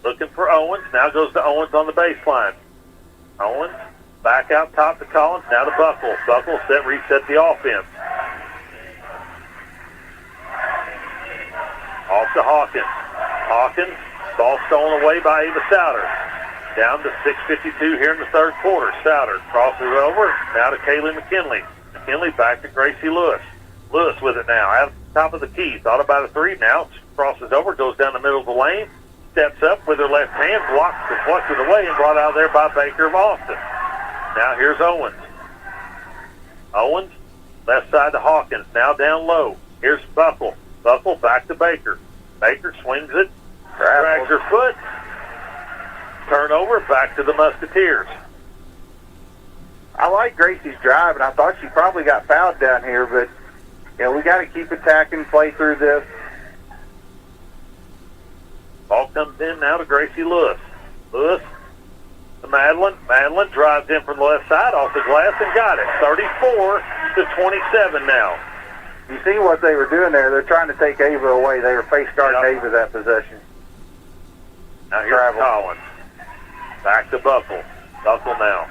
looking for Owens. Now goes to Owens on the baseline. Owens back out top to Collins. Now to Buckle. Buckle reset the offense. Off to Hawkins. Hawkins, ball stolen away by Ava Souter. Down to 6:52 here in the third quarter. Souter crosses it over. Now to Kaylee McKinley. McKinley back to Gracie Lewis. Lewis with it now. Out top of the key. Thought about a 3 now. Crosses over, goes down the middle of the lane. Steps up with her left hand. Blocks deflected away and brought out there by Baker of Austin. Now here's Owens. Owens, left side to Hawkins. Now down low. Here's Buckle. Buckle back to Baker. Baker swings it. Drags her foot. Turnover, back to the Musketeers. I like Gracie's drive, and I thought she probably got fouled down here, but we got to keep attacking, play through this. Ball comes in now to Gracie Lewis. Lewis to Madeline. Madeline drives in from the left side off the glass and got it. 34-27 now. You see what they were doing there? They're trying to take Ava away. They were face guarding Ava that possession. Now here's Collins. Back to Buckle. Buckle now.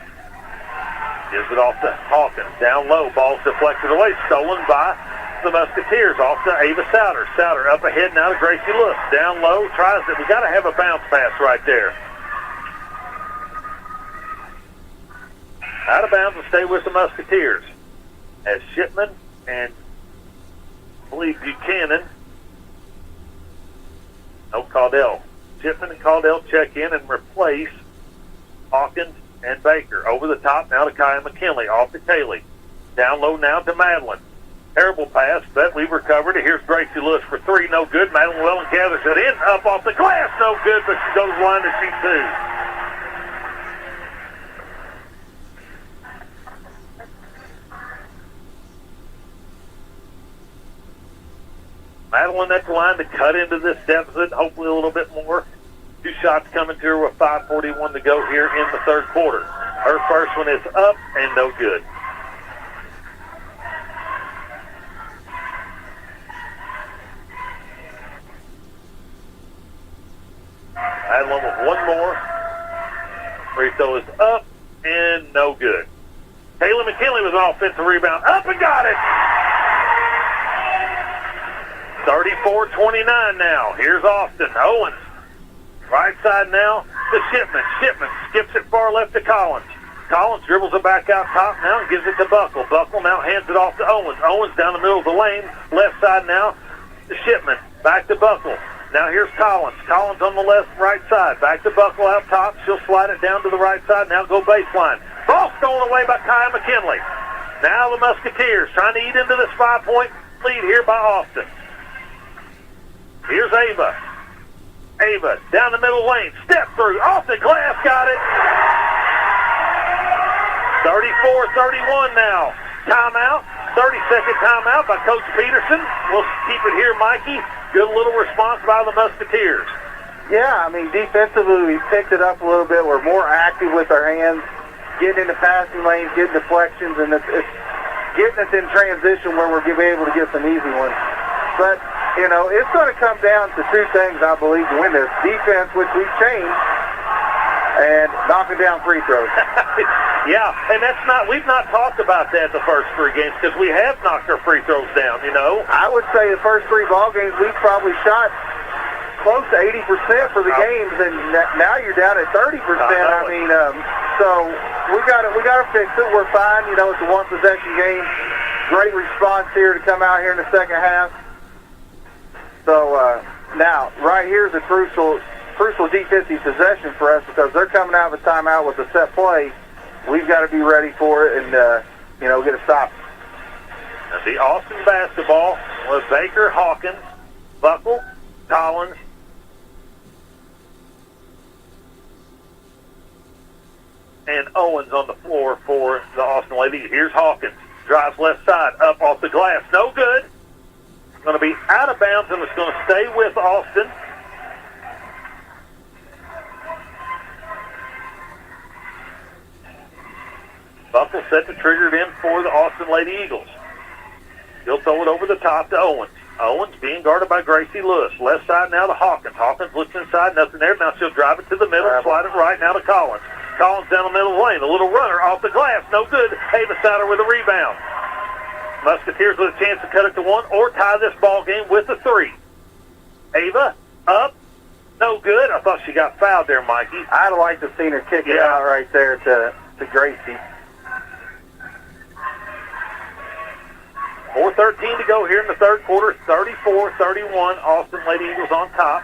Gives it off to Hawkins. Down low. Ball's deflected away. Stolen by the Musketeers. Off to Ava Souter. Souter up ahead now to Gracie Lewis. Down low. Tries it. We got to have a bounce pass right there. Out of bounds and stay with the Musketeers. As Shipman and I believe Buchanan. No, Caudell. Shipman and Caudell check in and replace Hawkins and Baker. Over the top now to Kaya McKinley. Off to Kaylee. Down low now to Madeline. Terrible pass, but we recovered it. Here's Gracie Lewis for 3. No good. Madeline Welland gathers it in. Up off the glass. No good, but she goes line to shoot 2. Madeline at the line to cut into this deficit, hopefully a little bit more. 2 shots coming to her with 5:41 to go here in the third quarter. Her first one is up and no good. Madeline with 1 more. Free throw is up and no good. Kaylee McKinley was an offensive rebound. Up and got it. 34-29 now. Here's Austin. Owens. Right side now to Shipman. Shipman skips it far left to Collins. Collins dribbles it back out top now and gives it to Buckle. Buckle now hands it off to Owens. Owens down the middle of the lane. Left side now to Shipman. Back to Buckle. Now here's Collins. Collins on the right side. Back to Buckle out top. She'll slide it down to the right side. Now go baseline. Ball stolen away by Kaya McKinley. Now the Musketeers trying to eat into this 5-point lead here by Austin. Here's Ava. Ava down the middle lane. Step through. Off the glass. Got it. 34-31 now. Timeout. 30-second timeout by Coach Peterson. We'll keep it here, Mikey. Good little response by the Musketeers. Yeah, I mean, defensively, we picked it up a little bit. We're more active with our hands, getting into passing lanes, getting deflections, and it's getting us in transition where we're going to be able to get some easy ones. But, you know, it's going to come down to two things, I believe, to win this. Defense, which we've changed, and knocking down free throws. Yeah, and we've not talked about that the first three games because we have knocked our free throws down, you know. I would say the first three ball games, we've probably shot close to 80% for the games, and now you're down at 30%. I mean, so we got to fix it. We're fine. You know, it's a one possession game. Great response here to come out here in the second half. So now, right here is a crucial defensive possession for us because they're coming out of a timeout with a set play. We've got to be ready for it and you know, get a stop. And the Austin basketball was Baker, Hawkins, Buckle, Collins, and Owens on the floor for the Austin Ladies. Here's Hawkins. Drives left side, up off the glass. No good. It's going to be out of bounds, and it's going to stay with Austin. Buckle set to trigger it in for the Austin Lady Eagles. He'll throw it over the top to Owens. Owens being guarded by Gracie Lewis. Left side now to Hawkins. Hawkins looks inside, nothing there. Now she'll drive it to the middle, slide it right now to Collins. Collins down the middle of the lane. A little runner off the glass. No good. Ava Sider with a rebound. Musketeers with a chance to cut it to one or tie this ball game with a three. Ava up. No good. I thought she got fouled there, Mikey. I'd have liked to have seen her kick it out right there to Gracie. 4:13 to go here in the third quarter. 34-31. Austin Lady Eagles on top.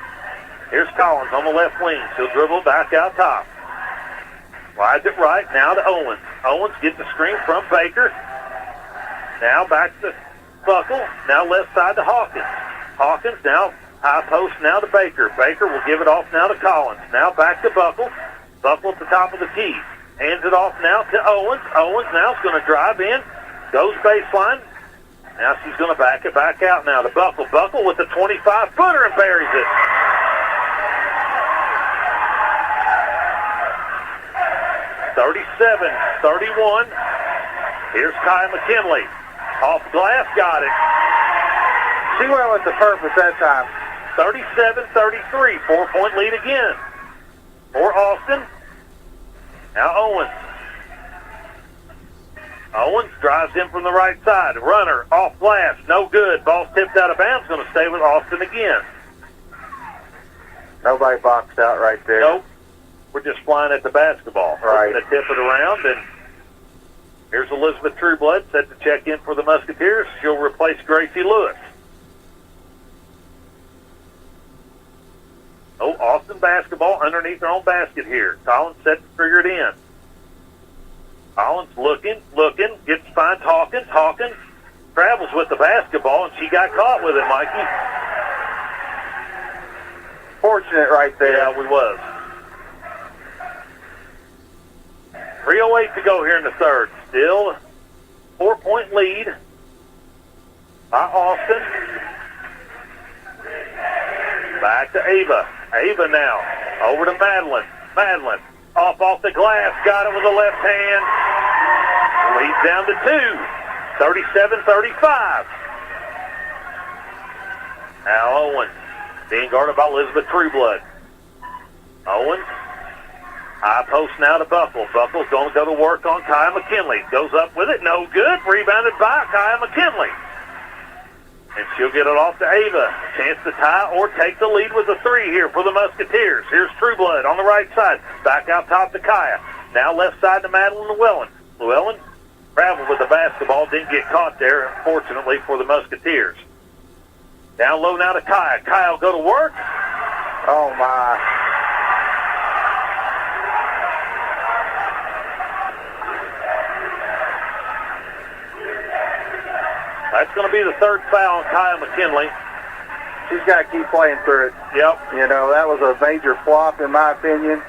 Here's Collins on the left wing. She'll dribble back out top. Slides it right now to Owens. Owens gets the screen from Baker. Now back to Buckle. Now left side to Hawkins. Hawkins now high post now to Baker. Baker will give it off now to Collins. Now back to Buckle. Buckle at the top of the key. Hands it off now to Owens. Owens now is going to drive in. Goes baseline. Now she's going to back it back out now to Buckle. Buckle with the 25-footer and buries it. (37-31). Here's Kaya McKinley. Off glass, got it. She went with the purpose that time. 37-33. 4-point lead again for Austin. Now Owens. Owens drives in from the right side. Runner off glass. No good. Ball's tipped out of bounds. Going to stay with Austin again. Nobody boxed out right there. Nope. We're just flying at the basketball. Right. We're going to tip it around, and here's Elizabeth Trueblood set to check in for the Musketeers. She'll replace Gracie Lewis. Oh, Austin basketball underneath their own basket here. Collins set to trigger it in. Collins looking, finds Hawkins. Hawkins travels with the basketball, and she got caught with it, Mikey. Fortunate right there. Yeah, we was. 3:08 to go here in the third. Still 4-point lead by Austin. Back to Ava. Ava now. Over to Madeline. Madeline off the glass. Got it with the left hand. Leads down to 2. 37-35. Now Owens being guarded by Elizabeth Trueblood. Owens. High post now to Buckle. Buckle's going to go to work on Kaya McKinley. Goes up with it. No good. Rebounded by Kaya McKinley. And she'll get it off to Ava. Chance to tie or take the lead with a 3 here for the Musketeers. Here's Trueblood on the right side. Back out top to Kaya. Now left side to Madeline Llewellyn. Llewellyn traveled with the basketball. Didn't get caught there, unfortunately, for the Musketeers. Down low now to Kaya. Kaya will go to work. Oh, my. That's going to be the third foul on Kaya McKinley. she's got to keep playing through it. Yep. You know, that was a major flop in my opinion.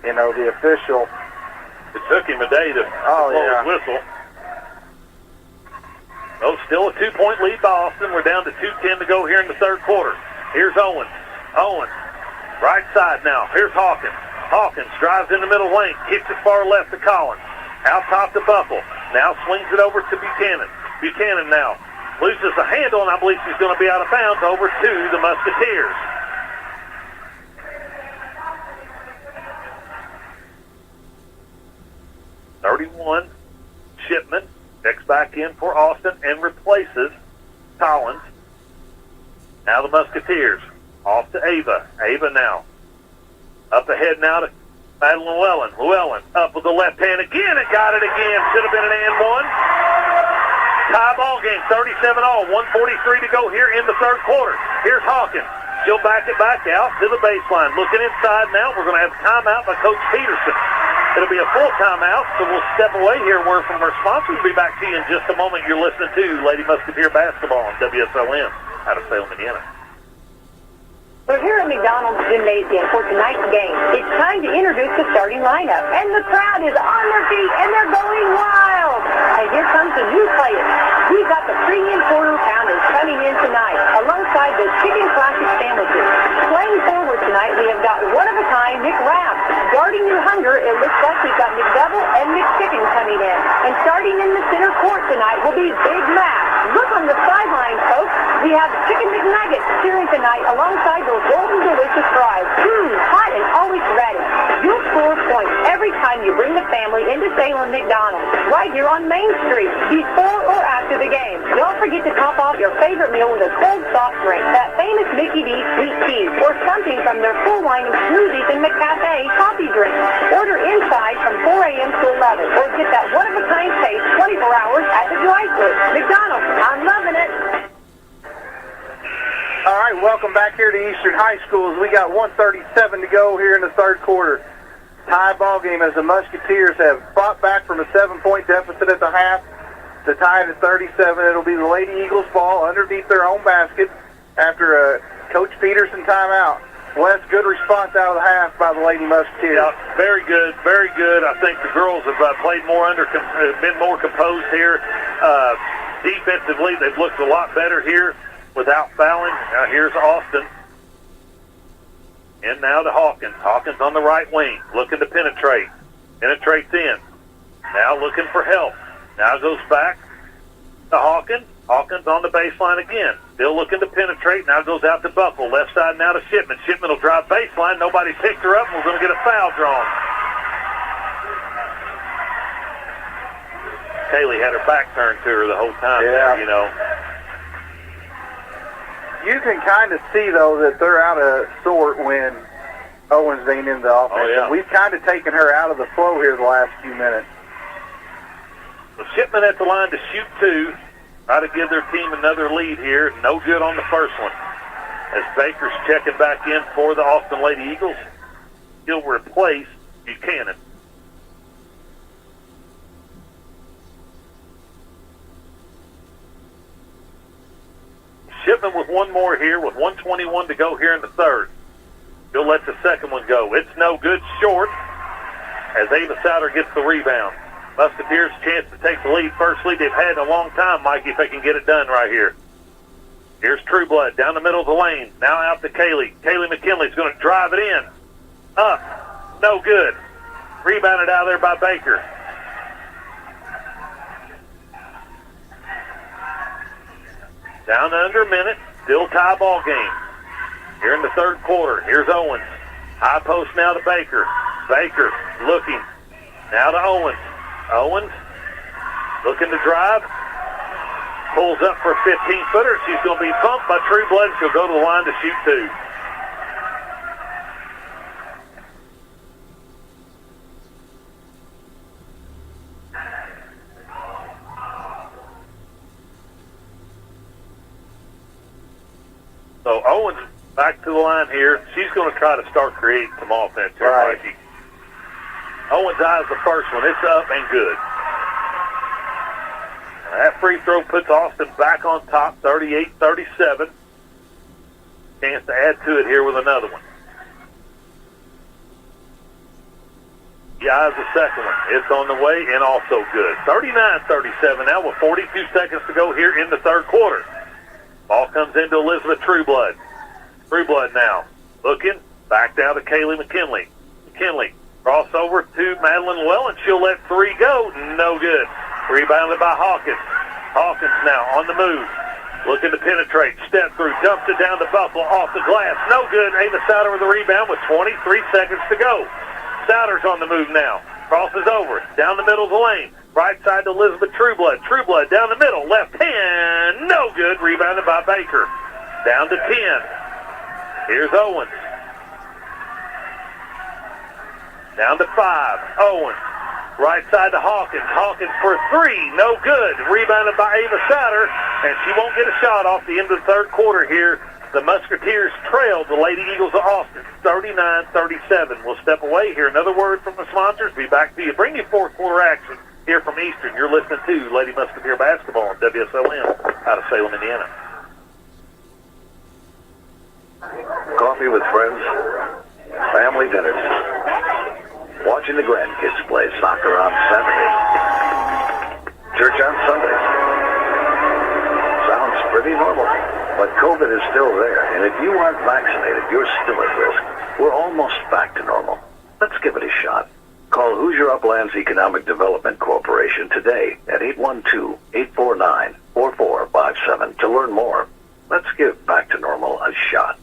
You know, the official. It took him a day to blow his whistle. Oh, still a 2-point lead by Austin. We're down to 2:10 to go here in the third quarter. Here's Owens. Owens, right side now. Here's Hawkins. Hawkins drives in the middle lane, kicks it far left to Collins. Out top to Buckle. Now swings it over to Buchanan. Buchanan now loses the handle, and I believe she's going to be out of bounds over to the Musketeers. .31, Shipman checks back in for Austin and replaces Collins. Now the Musketeers off to Ava. Ava now up ahead now to Madeline Llewellyn. Llewellyn up with the left hand again and got it again. Should have been an and one. Tie ball game, 37-all, 1:43 to go here in the third quarter. Here's Hawkins. She'll back it back out to the baseline. Looking inside now. We're going to have a timeout by Coach Peterson. It'll be a full timeout, so we'll step away here. Word from our sponsors. We'll be back to you in just a moment. You're listening to Lady Musketeer Basketball on WSLM out of Salem, Indiana. We're here at McDonald's Gymnasium for tonight's game. It's time to introduce the starting lineup. And the crowd is on their feet, and they're going wild. And here comes the new players. We've got the premium quarter pounders coming in tonight, alongside the chicken classic sandwiches. Playing forward tonight, we have got one-of-a-kind McWrap. Guarding your hunger, it looks like we've got McDouble and McChicken coming in. And starting in the center court tonight will be Big Mac. Look on the sideline, folks. We have Chicken McNuggets cheering tonight alongside those golden delicious fries. Hot and always ready. You'll score points every time you bring the family into Salem McDonald's, right here on Main Street, before or after the game. Don't forget to top off your favorite meal with a cold soft drink, that famous Mickey D sweet tea, or something from their full line of smoothies and McCafe coffee drinks. Order inside from 4 a.m. to 11, or get that one-of-a-kind taste 24 hours at the drive-thru. McDonald's, I'm loving it. All right, welcome back here to Eastern High School as we got 1:37 to go here in the third quarter. Tie ball game as the Musketeers have fought back from a 7-point deficit at the half to tie it at 37. It'll be the Lady Eagles ball underneath their own basket after a Coach Peterson timeout. Wes, good response out of the half by the Lady Musketeers. Yeah, very good, very good. I think the girls have played more been more composed here. Defensively, they've looked a lot better here without fouling. Now here's Austin. And now to Hawkins. Hawkins on the right wing, looking to penetrate. Penetrates in. Now looking for help. Now goes back to Hawkins. Hawkins on the baseline again. Still looking to penetrate. Now goes out to Buckle. Left side now to Shipman. Shipman will drive baseline. Nobody picked her up, and we're going to get a foul drawn. Kaylee had her back turned to her the whole time there, you know. You can kind of see, though, that they're out of sort when Owens ain't in the offense. Oh, yeah. We've kind of taken her out of the flow here the last few minutes. The Shipman at the line to shoot two. Try to give their team another lead here. No good on the first one. As Baker's checking back in for the Austin Lady Eagles, he'll replace Buchanan. Shipman with one more here with 1:21 to go here in the third. He'll let the second one go. It's no good, short, as Ava Souter gets the rebound. Musketeers chance to take the lead, first lead they've had in a long time, Mikey, if they can get it done right here. Here's Trueblood down the middle of the lane. Now out to Kaylee. Kaylee McKinley's going to drive it in. Up. No good. Rebounded out of there by Baker. Down to under a minute. Still tie ball game. Here in the third quarter. Here's Owens. High post now to Baker. Baker looking. Now to Owens. Owens looking to drive. Pulls up for a 15-footer. She's going to be bumped by Trueblood. She'll go to the line to shoot two. So Owens back to the line here. She's going to try to start creating some offense here, right. Mikey. Owens eyes the first one. It's up and good. That free throw puts Austin back on top, 38-37. Chance to add to it here with another one. Yeah, the second one. It's on the way and also good. 39-37 now with 42 seconds to go here in the third quarter. Ball comes into Elizabeth Trueblood. Trueblood now looking back down to Kaylee McKinley. McKinley crossover to Madeline Llewellyn. She'll let three go. No good. Rebounded by Hawkins. Hawkins now on the move. Looking to penetrate. Step through. Dumps it down to Buckle. Off the glass. No good. Ava Souter with the rebound with 23 seconds to go. Souter's on the move now. Crosses over. Down the middle of the lane. Right side to Elizabeth Trueblood. Trueblood down the middle. Left hand. No good. Rebounded by Baker. Down to 10. Here's Owens. Down to 5. Owens. Right side to Hawkins. Hawkins for three. No good. Rebounded by Ava Souter. And she won't get a shot off the end of the third quarter here. The Musketeers trailed the Lady Eagles of Austin 39-37. We'll step away here. Another word from the sponsors. Be back to you. Bring you fourth quarter action here from Eastern. You're listening to Lady Musketeer Basketball on WSLM out of Salem, Indiana. Coffee with friends, family dinners, watching the grandkids play soccer on Saturday, church on Sundays. Sounds pretty normal, but COVID is still there, and if you aren't vaccinated, you're still at risk. We're almost back to normal. Let's give it a shot. Call Hoosier Uplands Economic Development Corporation today at 812-849-4457 to learn more. Let's give back to normal a shot.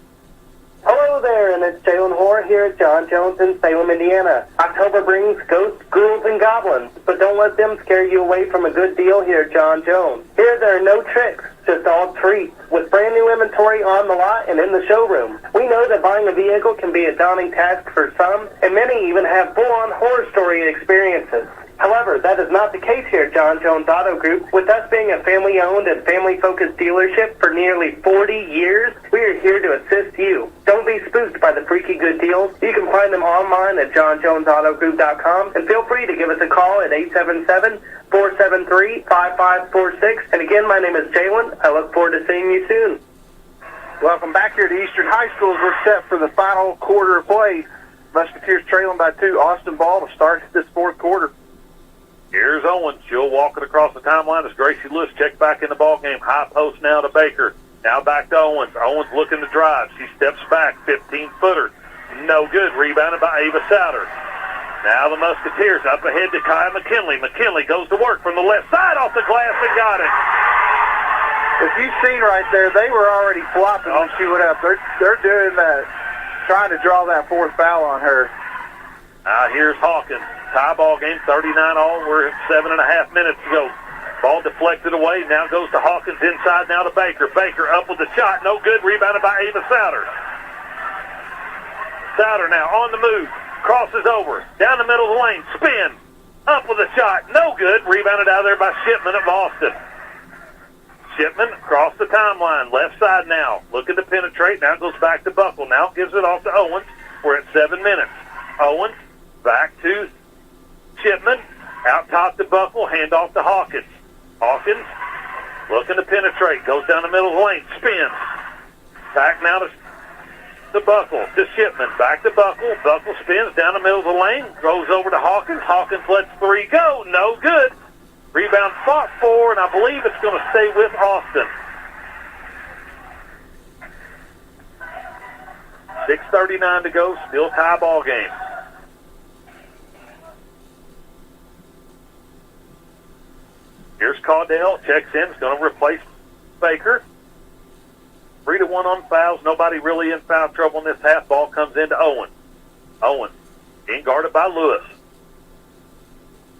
Hello there, and it's Jalen Hoare here at John Jones in Salem, Indiana. October brings ghosts, ghouls, and goblins, but don't let them scare you away from a good deal here at John Jones. Here there are no tricks, just all treats, with brand new inventory on the lot and in the showroom. We know that buying a vehicle can be a daunting task for some, and many even have full-on horror story experiences. However, that is not the case here at John Jones Auto Group. With us being a family-owned and family-focused dealership for nearly 40 years, we are here to assist you. Don't be spooked by the freaky good deals. You can find them online at johnjonesautogroup.com, and feel free to give us a call at 877-473-5546. And again, my name is Jalen. I look forward to seeing you soon. Welcome back here to Eastern High School as we're set for the final quarter of play. Musketeers trailing by 2. Austin ball to start this fourth quarter. Here's Owens. She'll walk it across the timeline as Gracie Lewis checks back in the ball game. High post now to Baker. Now back to Owens. Owens looking to drive. She steps back. 15-footer. No good. Rebounded by Ava Souter. Now the Musketeers up ahead to Kaya McKinley. McKinley goes to work from the left side off the glass and got it. If you've seen right there, they were already flopping when she went up. They're doing that, trying to draw that fourth foul on her. Here's Hawkins. Tie ball game, 39 all. We're at 7.5 minutes to go. Ball deflected away. Now goes to Hawkins inside. Now to Baker. Baker up with the shot. No good. Rebounded by Ava Souter. Souter now on the move. Crosses over. Down the middle of the lane. Spin. Up with a shot. No good. Rebounded out of there by Shipman of Boston. Shipman across the timeline. Left side now. Looking to penetrate. Now goes back to Buckle. Now gives it off to Owens. We're at 7 minutes. Owens back to Shipman. Out top to Buckle. Hand off to Hawkins. Hawkins looking to penetrate. Goes down the middle of the lane. Spins. Back now to Buckle. To Shipman. Back to Buckle. Buckle spins down the middle of the lane. Goes over to Hawkins. Hawkins lets three go. No good. Rebound fought for, and I believe it's going to stay with Austin. 6:39 to go. Still tie ball game. Here's Caudell. Checks in. Is going to replace Baker. 3-1 on fouls. Nobody really in foul trouble in this half. Ball comes into Owen. Owen being guarded by Lewis.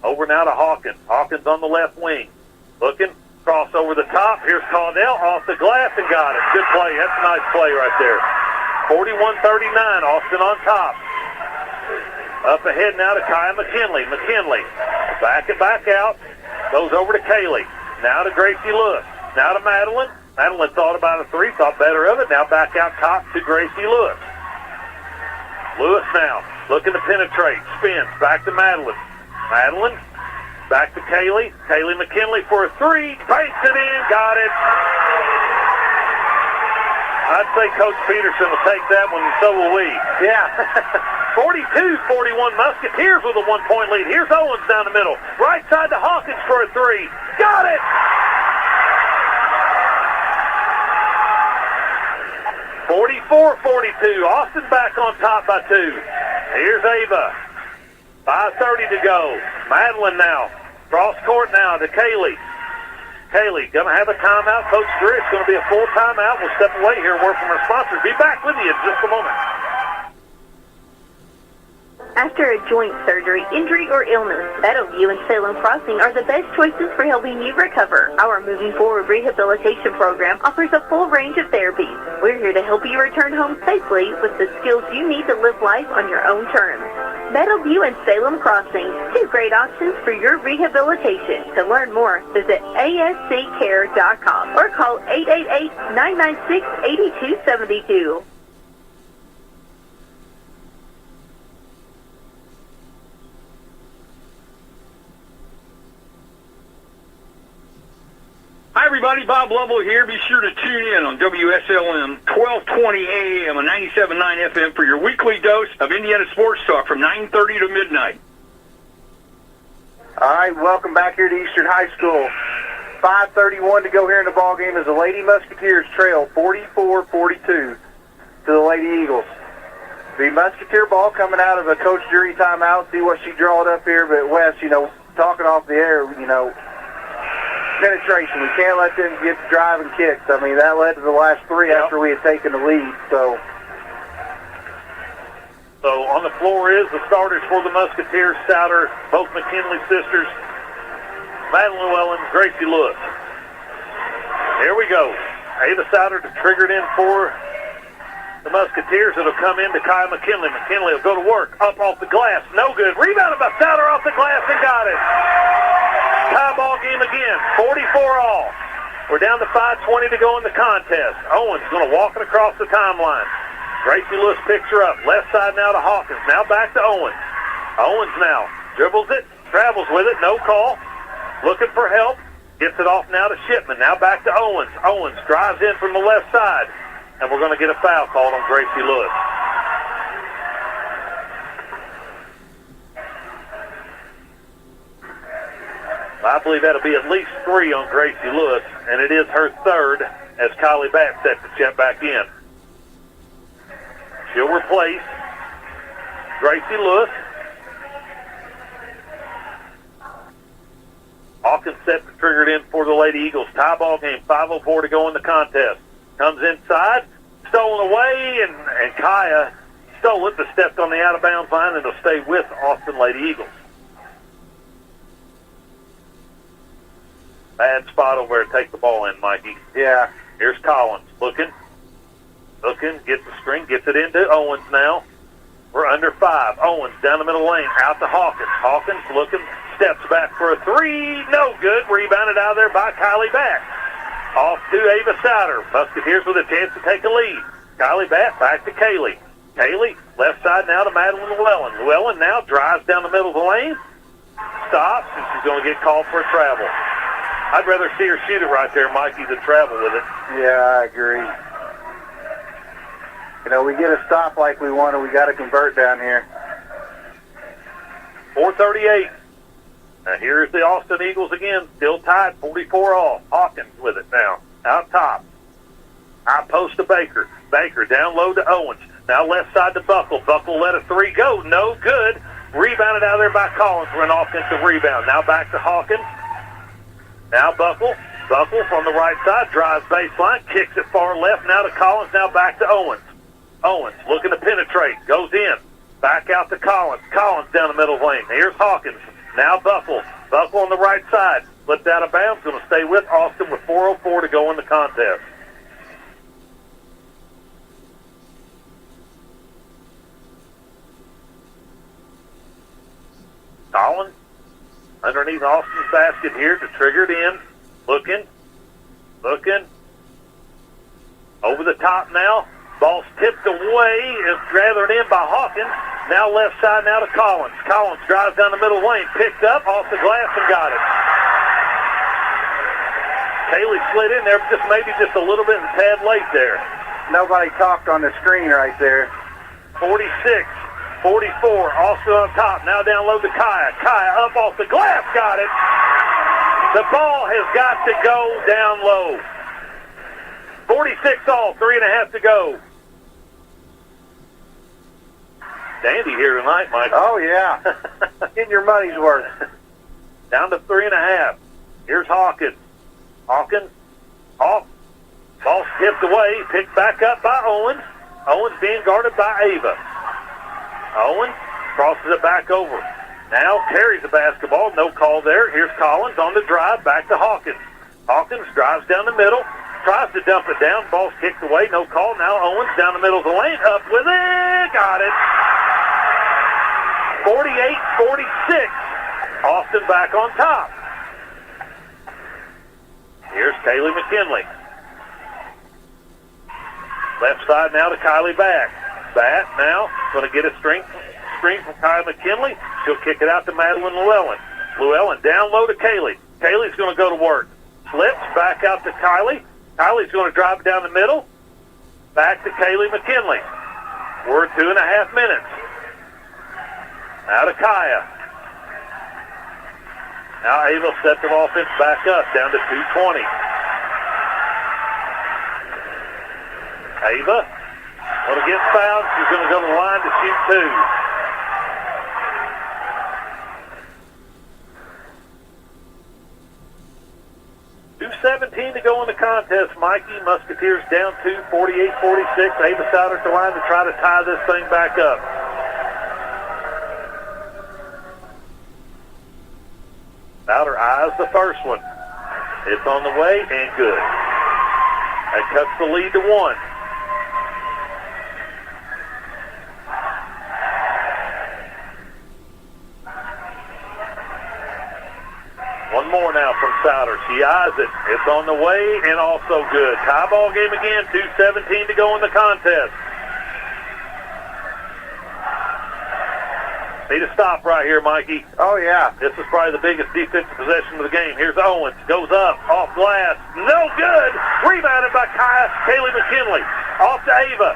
Over now to Hawkins. Hawkins on the left wing. Looking. Cross over the top. Here's Caudell off the glass and got it. Good play. That's a nice play right there. 41-39. Austin on top. Up ahead now to Kaya McKinley. McKinley. Back out. Goes over to Kaylee. Now to Gracie Lewis. Now to Madeline. Madeline thought about a three. Thought better of it. Now back out top to Gracie Lewis. Lewis now looking to penetrate. Spins. Back to Madeline. Madeline Back to Kaylee. Kaylee McKinley for a three. Banks it in. Got it. I'd say Coach Peterson will take that one, and so will we. Yeah. 42-41 Musketeers with a 1-point lead. Here's Owens down the middle. Right side to Hawkins for a three. Got it! 44-42. Austin back on top by 2. Here's Ava. 5:30 to go. Madeline now. Cross court now to Kaylee. Kaylee going to have a timeout. Coach Drew, it's going to be a full timeout. We'll step away here and word from our sponsors. Be back with you in just a moment. After a joint surgery, injury, or illness, Meadowview and Salem Crossing are the best choices for helping you recover. Our Moving Forward rehabilitation program offers a full range of therapies. We're here to help you return home safely with the skills you need to live life on your own terms. Meadowview and Salem Crossing, 2 great options for your rehabilitation. To learn more, visit asccare.com or call 888-996-8272. Hi, everybody. Bob Lovell here. Be sure to tune in on WSLM 1220 AM and 97.9 FM for your weekly dose of Indiana sports talk from 9:30 to midnight. All right, welcome back here to Eastern High School. 5:31 to go here in the ball game as the Lady Musketeers trail 44-42 to the Lady Eagles. The Musketeer ball coming out of a Coach Jury timeout. See what she drawed up here, but Wes, talking off the air, penetration. We can't let them get to driving kicks. I mean, that led to the last 3 after we had taken the lead. So on the floor is the starters for the Musketeers, Souter, both McKinley sisters, Madeline Llewellyn, Gracie Lewis. Here we go. Ava Souter triggered in for the Musketeers. It'll come in to Kyle McKinley. McKinley will go to work. Up off the glass. No good. Rebounded by Souter off the glass and got it. Tie ball game again. 44 all. We're down to 5:20 to go in the contest. Owens going to walk it across the timeline. Gracie Lewis picks her up. Left side now to Hawkins. Now back to Owens. Owens now dribbles it. Travels with it. No call. Looking for help. Gets it off now to Shipman. Now back to Owens. Owens drives in from the left side. And we're going to get a foul called on Gracie Lewis. I believe that'll be at least 3 on Gracie Lewis, and it is her 3rd as Kylie Batt sets the check back in. She'll replace Gracie Lewis. Hawkins set the triggered in for the Lady Eagles. Tie ball game, 5:04 to go in the contest. Comes inside, stolen away, and Kaya stole it, but stepped on the out-of-bounds line, and it'll stay with Austin Lady Eagles. Bad spot over there to take the ball in, Mikey. Yeah. Here's Collins looking, gets the screen, gets it into Owens now. We're under 5. Owens down the middle lane, out to Hawkins. Hawkins looking, steps back for a 3. No good. Rebounded out of there by Kylie Batt. Off to Ava Souter. Musketeers with a chance to take a lead. Kylie Batt back to Kaylee. Kaylee, left side now to Madeline Llewellyn. Llewellyn now drives down the middle of the lane, stops, and she's going to get called for a travel. I'd rather see her shoot it right there, Mikey, than travel with it. Yeah, I agree. We get a stop like we want, and we got to convert down here. 4:38. Now here's the Austin Eagles again, still tied, 44 all. Hawkins with it now, out top. High post to Baker. Baker down low to Owens. Now left side to Buckle. Buckle let a 3 go, no good. Rebounded out there by Collins for an offensive rebound. Now back to Hawkins. Now Buckle. Buckle from the right side, drives baseline, kicks it far left. Now to Collins, now back to Owens. Owens looking to penetrate, goes in. Back out to Collins. Collins down the middle lane. Here's Hawkins. Now Buckle. Buckle on the right side. Slipped out of bounds. Going to stay with Austin with 4:04 to go in the contest. Collins underneath Austin's basket here to trigger it in. Looking. Over the top now. Ball's tipped away. It's gathered in by Hawkins. Now left side, now to Collins. Collins drives down the middle lane, picked up off the glass and got it. Haley slid in there, maybe just a little bit, a tad late there. Nobody talked on the screen right there. 46, 44, also on top. Now down low to Kaya. Kaya up off the glass, got it. The ball has got to go down low. 46 all, 3.5 to go. Dandy here tonight, Mike. Oh, yeah. Getting your money's worth. Down to 3.5. Here's Hawkins. Hawkins off. Ball tipped away. Picked back up by Owens. Owens being guarded by Ava. Owens crosses it back over. Now carries the basketball. No call there. Here's Collins on the drive. Back to Hawkins. Hawkins drives down the middle. Tries to dump it down. Ball's kicked away. No call. Now Owens down the middle of the lane. Up with it. Got it. 48-46. Austin back on top. Here's Kaylee McKinley. Left side now to Kylie Bat. Bat now going to get a screen from Kylie McKinley. She'll kick it out to Madeline Llewellyn. Llewellyn down low to Kaylee. Kaylee's going to go to work. Slips back out to Kylie. Kylie's going to drive it down the middle. Back to Kaylee McKinley. We're 2.5 minutes. Now to Kaya. Now Ava sets the offense back up, down to 2:20. Ava going to get fouled. She's going to go to the line to shoot 2. 2:17 to go in the contest. Mikey, Musketeers down 2, 48-46. Ava Souter at the line to try to tie this thing back up. Souter eyes the first one. It's on the way and good. That cuts the lead to 1. One more now from Souter. She eyes it. It's on the way and also good. Tie ball game again. 2:17 to go in the contest. Need to stop right here, Mikey. Oh, yeah. This is probably the biggest defensive possession of the game. Here's Owens. Goes up. Off glass. No good. Rebounded by Kaylee McKinley. Off to Ava.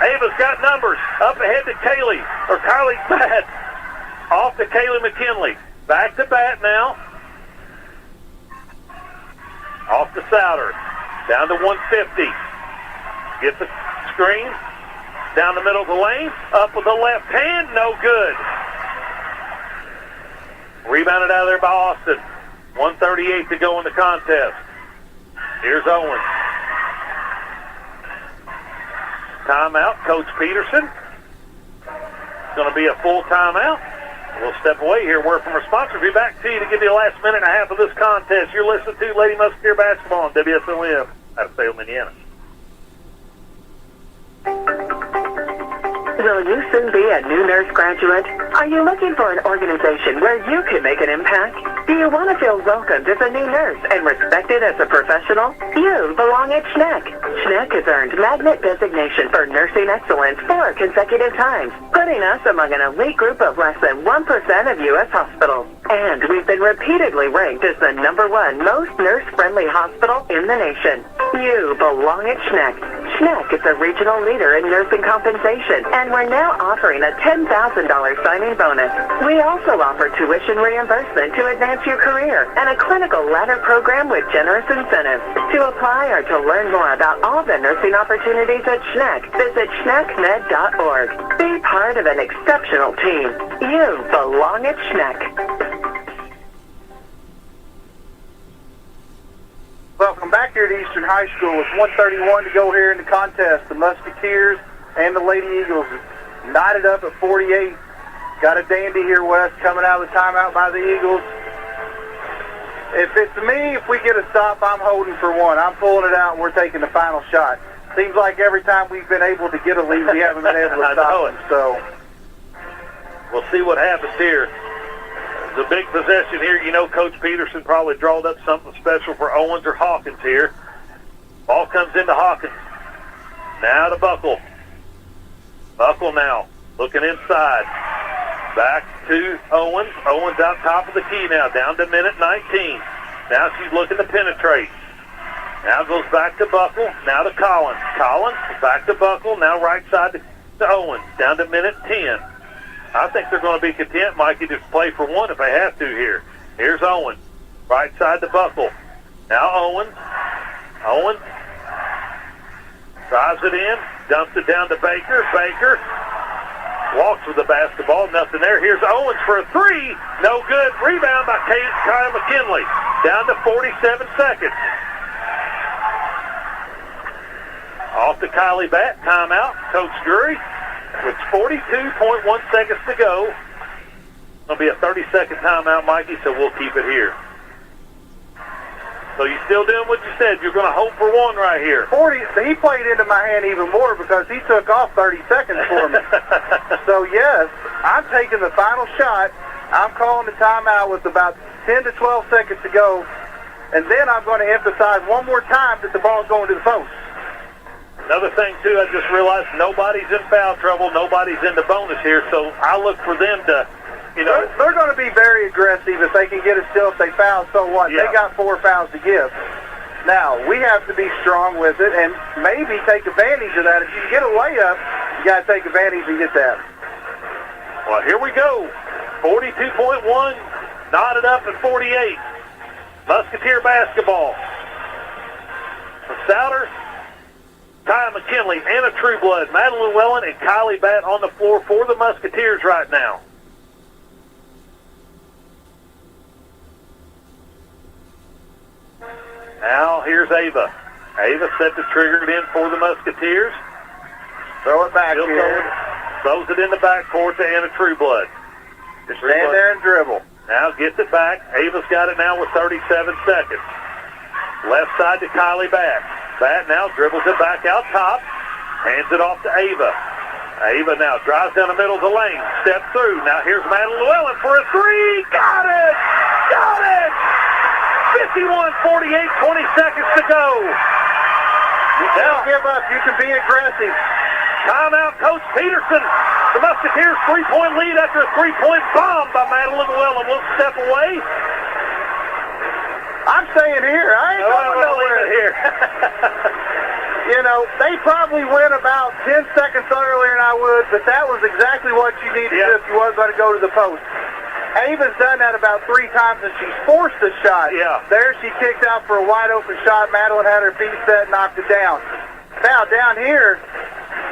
Ava's got numbers. Up ahead to Kaylee. Or Kylie Bat. Off to Kaylee McKinley. Back to Bat now. Off to Souter. Down to 150. Gets the screen. Down the middle of the lane. Up with the left hand. No good. Rebounded out of there by Austin. 1:38 to go in the contest. Here's Owens. Timeout. Coach Peterson. It's going to be a full timeout. We'll step away here. Word from our sponsor. Be back to you to give you the last minute and a half of this contest. You're listening to Lady Musketeer Basketball on WSLM out of Salem, Indiana. Will you soon be a new nurse graduate? Are you looking for an organization where you can make an impact? Do you want to feel welcomed as a new nurse and respected as a professional? You belong at SNCC. SNCC has earned Magnet designation for nursing excellence 4 consecutive times, putting us among an elite group of less than 1% of U.S. hospitals. And we've been repeatedly ranked as the #1 most nurse-friendly hospital in the nation. You belong at SNCC. SNCC is a regional leader in nursing compensation, and we're now offering a $10,000 signing bonus. We also offer tuition reimbursement to advance your career and a clinical ladder program with generous incentives. To apply or to learn more about all the nursing opportunities at SNCC, visit SNCCmed.org. Be part of an exceptional team. You belong at SNCC. Welcome back here to Eastern High School with 1:31 to go here in the contest. The Musketeers and the Lady Eagles knotted up at 48. Got a dandy here, Wes, coming out of the timeout by the Eagles. If it's me, if we get a stop, I'm holding for one. I'm pulling it out, and we're taking the final shot. Seems like every time we've been able to get a lead, we haven't been able to stop them. So we'll see what happens here. The big possession here, you know, Coach Peterson probably drawed up something special for Owens or Hawkins here. Ball comes into Hawkins. Now to Buckle. Buckle now. Looking inside. Back to Owens. Owens out top of the key now, down to minute 19. Now she's looking to penetrate. Now goes back to Buckle. Now to Collins. Collins back to Buckle. Now right side to Owens. Down to minute 10. I think they're going to be content, Mikey, to play for one if they have to here. Here's Owens. Right side to Buckle. Now Owens. Owens drives it in. Dumps it down to Baker. Baker walks with the basketball. Nothing there. Here's Owens for a three. No good. Rebound by Kyle McKinley. Down to 47 seconds. Off to Kylie Batt. Timeout. Coach Drury with 42.1 seconds to go. It'll be a 30-second timeout, Mikey, so we'll keep it here. So you still doing what you said. You're going to hope for one right here. 40. He played into my hand even more because he took off 30 seconds for me. So, yes, I'm taking the final shot. I'm calling the timeout with about 10 to 12 seconds to go. And then I'm going to emphasize one more time that the ball's going to the post. Another thing, too, I just realized nobody's in foul trouble. Nobody's in the bonus here, so I look for them to, you know. They're going to be very aggressive if they can get a steal. If they foul, so what? Yeah. They got 4 fouls to give. Now, we have to be strong with it and maybe take advantage of that. If you can get a layup, you got to take advantage and get that. Well, here we go. 42.1, knotted up at 48. Musketeer basketball. From Souter, Ty McKinley, Anna Trueblood, Madeline Llewellyn, and Kylie Batt on the floor for the Musketeers right now. Now here's Ava. Ava set the trigger in for the Musketeers. Throw it back here. Throws it in the backcourt to Anna Trueblood. Just stand there and dribble. Now gets it back. Ava's got it now with 37 seconds. Left side to Kylie Batt. Batt now dribbles it back out top. Hands it off to Ava. Ava now drives down the middle of the lane. Step through. Now here's Madeline Llewellyn for a three. Got it! Got it! 51-48, 20 seconds to go. You can't give up. You can be aggressive. Timeout, Coach Peterson. The Musketeers' three-point lead after a three-point bomb by Madeline Llewellyn. We'll step away. I'm staying here. I ain't going nowhere. Here. You know, they probably went about 10 seconds earlier than I would, but that was exactly what you needed to do if you was going to go to the post. Ava's done that about 3 times, and she's forced a shot. Yeah. There she kicked out for a wide-open shot. Madeline had her feet set, knocked it down. Now, down here,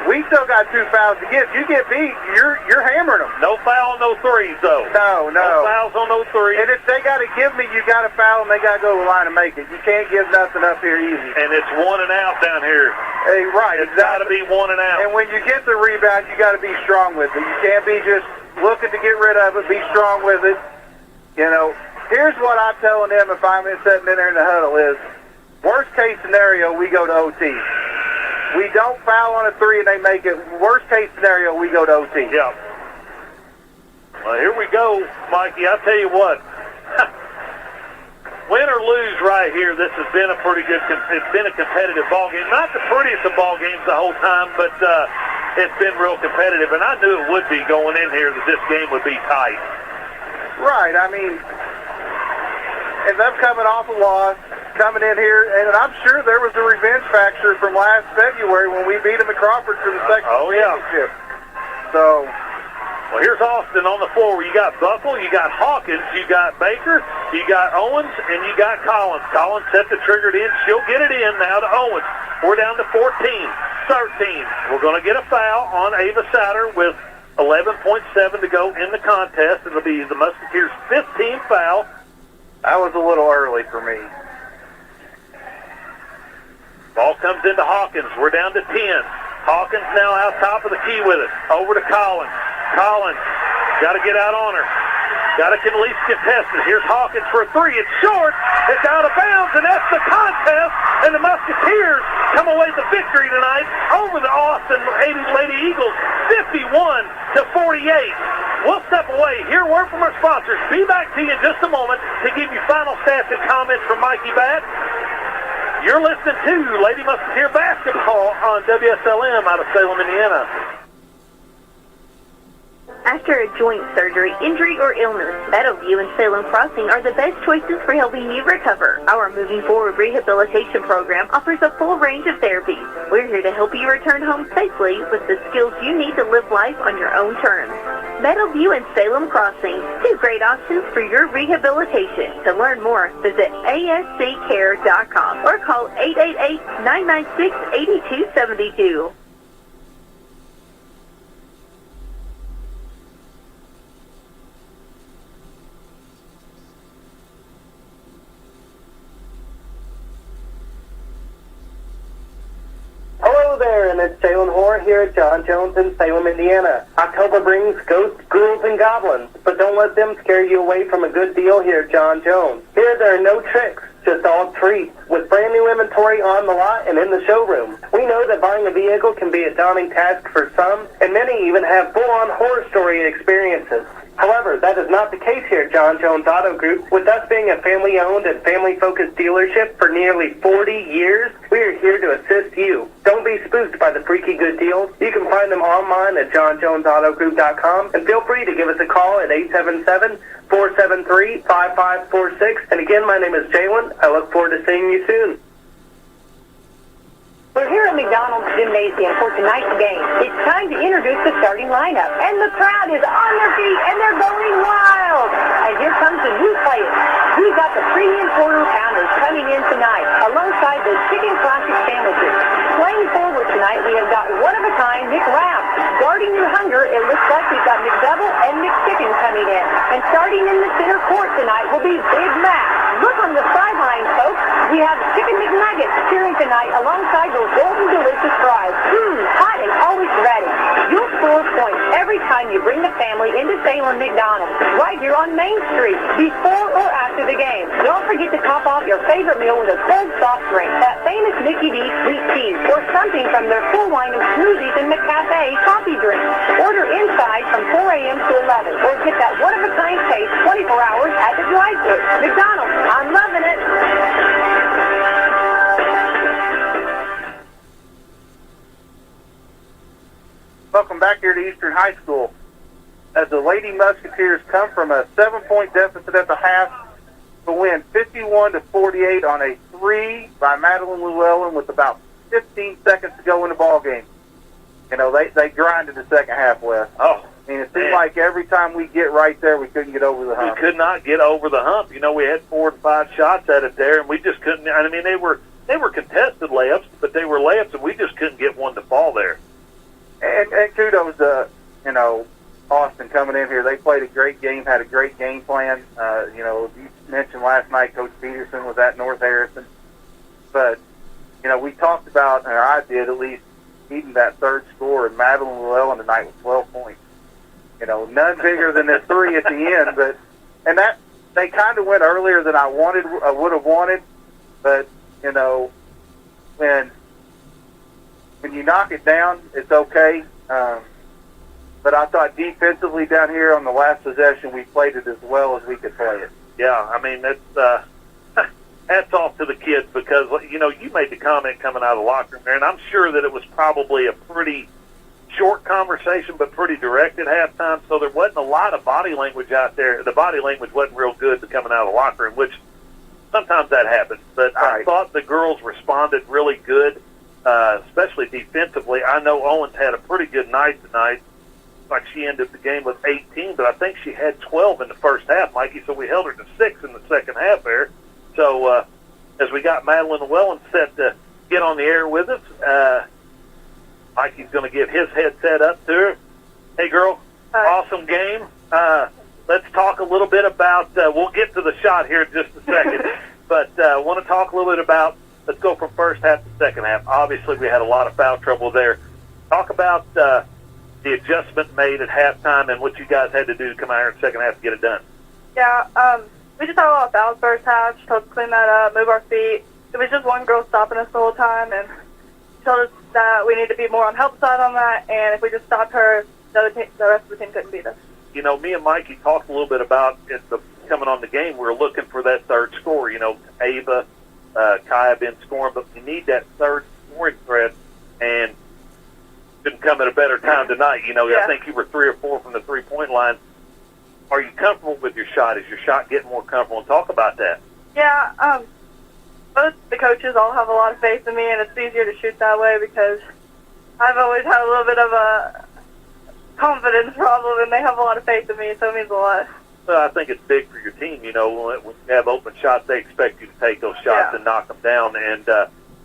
we still got 2 fouls to give. You get beat, you're hammering them. No foul on those threes, though. No. No fouls on those threes. And if they got to give me, you got to foul them. They got to go to the line and make it. You can't give nothing up here easy. And it's 1 and out down here. Hey, right. It's got to be 1 and out. And when you get the rebound, you got to be strong with it. You can't be just looking to get rid of it. Be strong with it. You know, here's what I'm telling them if I'm sitting in there in the huddle is, worst case scenario, we go to OT. We don't foul on a 3 and they make it. Worst case scenario, we go to OT. Yeah. Well, here we go, Mikey. I'll tell you what. Win or lose right here, this has been a pretty good, it's been a competitive ball game. Not the prettiest of ball games the whole time, but it's been real competitive. And I knew it would be going in here that this game would be tight. Right. I mean, and them coming off a loss, coming in here, and I'm sure there was a revenge factor from last February when we beat them at Crawford for the second championship. So, well, here's Austin on the floor. You got Buckle, you got Hawkins, you got Baker, you got Owens, and you got Collins. Collins set the trigger in. She'll get it in now to Owens. We're down to 14, 13. We're going to get a foul on Ava Souter with 11.7 to go in the contest. It'll be the Musketeers' 15th foul. That was a little early for me. Ball comes into Hawkins. We're down to 10. Hawkins now out top of the key with it. Over to Collins. Collins, got to get out on her. Got to at least contest it. Here's Hawkins for a 3. It's short. It's out of bounds, and that's the contest. And the Musketeers come away with the victory tonight over the Austin Lady Eagles, 51-48. We'll step away, hear word from our sponsors. Be back to you in just a moment to give you final stats and comments from Mikey Batt. You're listening to Lady Musketeer Basketball on WSLM out of Salem, Indiana. After a joint surgery, injury, or illness, Meadowview and Salem Crossing are the best choices for helping you recover. Our Moving Forward rehabilitation program offers a full range of therapies. We're here to help you return home safely with the skills you need to live life on your own terms. Meadowview and Salem Crossing, two great options for your rehabilitation. To learn more, visit asccare.com or call 888-996-8272. Hello there, and it's Jalen Hoare here at John Jones in Salem, Indiana. October brings ghosts, ghouls, and goblins, but don't let them scare you away from a good deal here at John Jones. Here there are no tricks, just all treats, with brand new inventory on the lot and in the showroom. We know that buying a vehicle can be a daunting task for some, and many even have full-on horror story experiences. However, that is not the case here at John Jones Auto Group. With us being a family-owned and family-focused dealership for nearly 40 years, we are here to assist you. Don't be spooked by the freaky good deals. You can find them online at johnjonesautogroup.com, and feel free to give us a call at 877-473-5546. And again, my name is Jalen. I look forward to seeing you soon. We're here at McDonald's Gymnasium for tonight's game. It's time to introduce the starting lineup. And the crowd is on their feet, and they're going wild. And here comes the new players. We've got the premium quarter pounders coming in tonight, alongside the chicken classic sandwiches. Playing forward tonight, we have got one-of-a-kind McWrap. Guarding your hunger, it looks like we've got McDouble and McChicken coming in. And starting in the center court tonight will be Big Mac. Look on the sidelines, folks. We have Chicken McNuggets cheering tonight alongside those golden delicious fries. Hot and always ready. You'll score points every time you bring the family into Salem McDonald's, right here on Main Street, before or after the game. Don't forget to top off your favorite meal with a cold soft drink, that famous Mickey D sweet tea, or something from their full line of smoothies and McCafe coffee drinks. Order inside from 4 a.m. to 11, or get that one-of-a-kind taste 24 hours at the drive-thru. McDonald's, I'm loving it. Welcome back here to Eastern High School. As the Lady Musketeers come from a 7-point deficit at the half to win 51-48 on a 3 by Madeline Llewellyn with about 15 seconds to go in the ball game. You know, they grinded the second half, Wes. Oh, I mean, it seemed like every time we get right there, we couldn't get over the hump. We could not get over the hump. You know, we had 4 and 5 shots at it there, and we just couldn't. I mean, they were contested layups, but they were layups, and we just couldn't get one to fall there. And kudos to, you know, Austin coming in here. They played a great game, had a great game plan. You know, you mentioned last night Coach Peterson was at North Harrison. But, you know, we talked about, or I did at least, even that third score, and Madeline Llewellyn tonight with 12 points. You know, none bigger than this 3 at the end. And that they kind of went earlier than I would have wanted. But, you know, when you knock it down, it's okay. But I thought defensively down here on the last possession, we played it as well as we could play it. Yeah, I mean, that's hats off to the kids because, you know, you made the comment coming out of the locker room there, and I'm sure that it was probably a pretty short conversation but pretty direct at halftime, so there wasn't a lot of body language out there. The body language wasn't real good coming out of the locker room, which sometimes that happens. But I thought the girls responded really good. Especially defensively. I know Owens had a pretty good night tonight. Like she ended the game with 18, but I think she had 12 in the first half, Mikey, so we held her to 6 in the second half there. So as we got Madeline Llewellyn set to get on the air with us, Mikey's going to give his headset up to her. Hey, girl, awesome game. Let's talk a little bit about, we'll get to the shot here in just a second, but I want to talk a little bit about, let's go from first half to second half. Obviously, we had a lot of foul trouble there. Talk about the adjustment made at halftime and what you guys had to do to come out here in the second half to get it done. Yeah, we just had a lot of fouls first half. She told us to clean that up, move our feet. It was just one girl stopping us the whole time, and she told us that we need to be more on help side on that, and if we just stopped her, the rest of the team couldn't beat us. You know, me and Mikey talked a little bit about it coming on the game. We were looking for that third score. You know, Ava, Kai have been scoring, but we need that third scoring threat. And couldn't come at a better time tonight. You know, Yeah. I think you were 3 or 4 from the 3-point line. Are you comfortable with your shot? Is your shot getting more comfortable? Talk about that. Yeah, both the coaches all have a lot of faith in me, and it's easier to shoot that way because I've always had a little bit of a confidence problem, and they have a lot of faith in me, so it means a lot. Well, I think it's big for your team. You know, when you have open shots, they expect you to take those shots and knock them down. And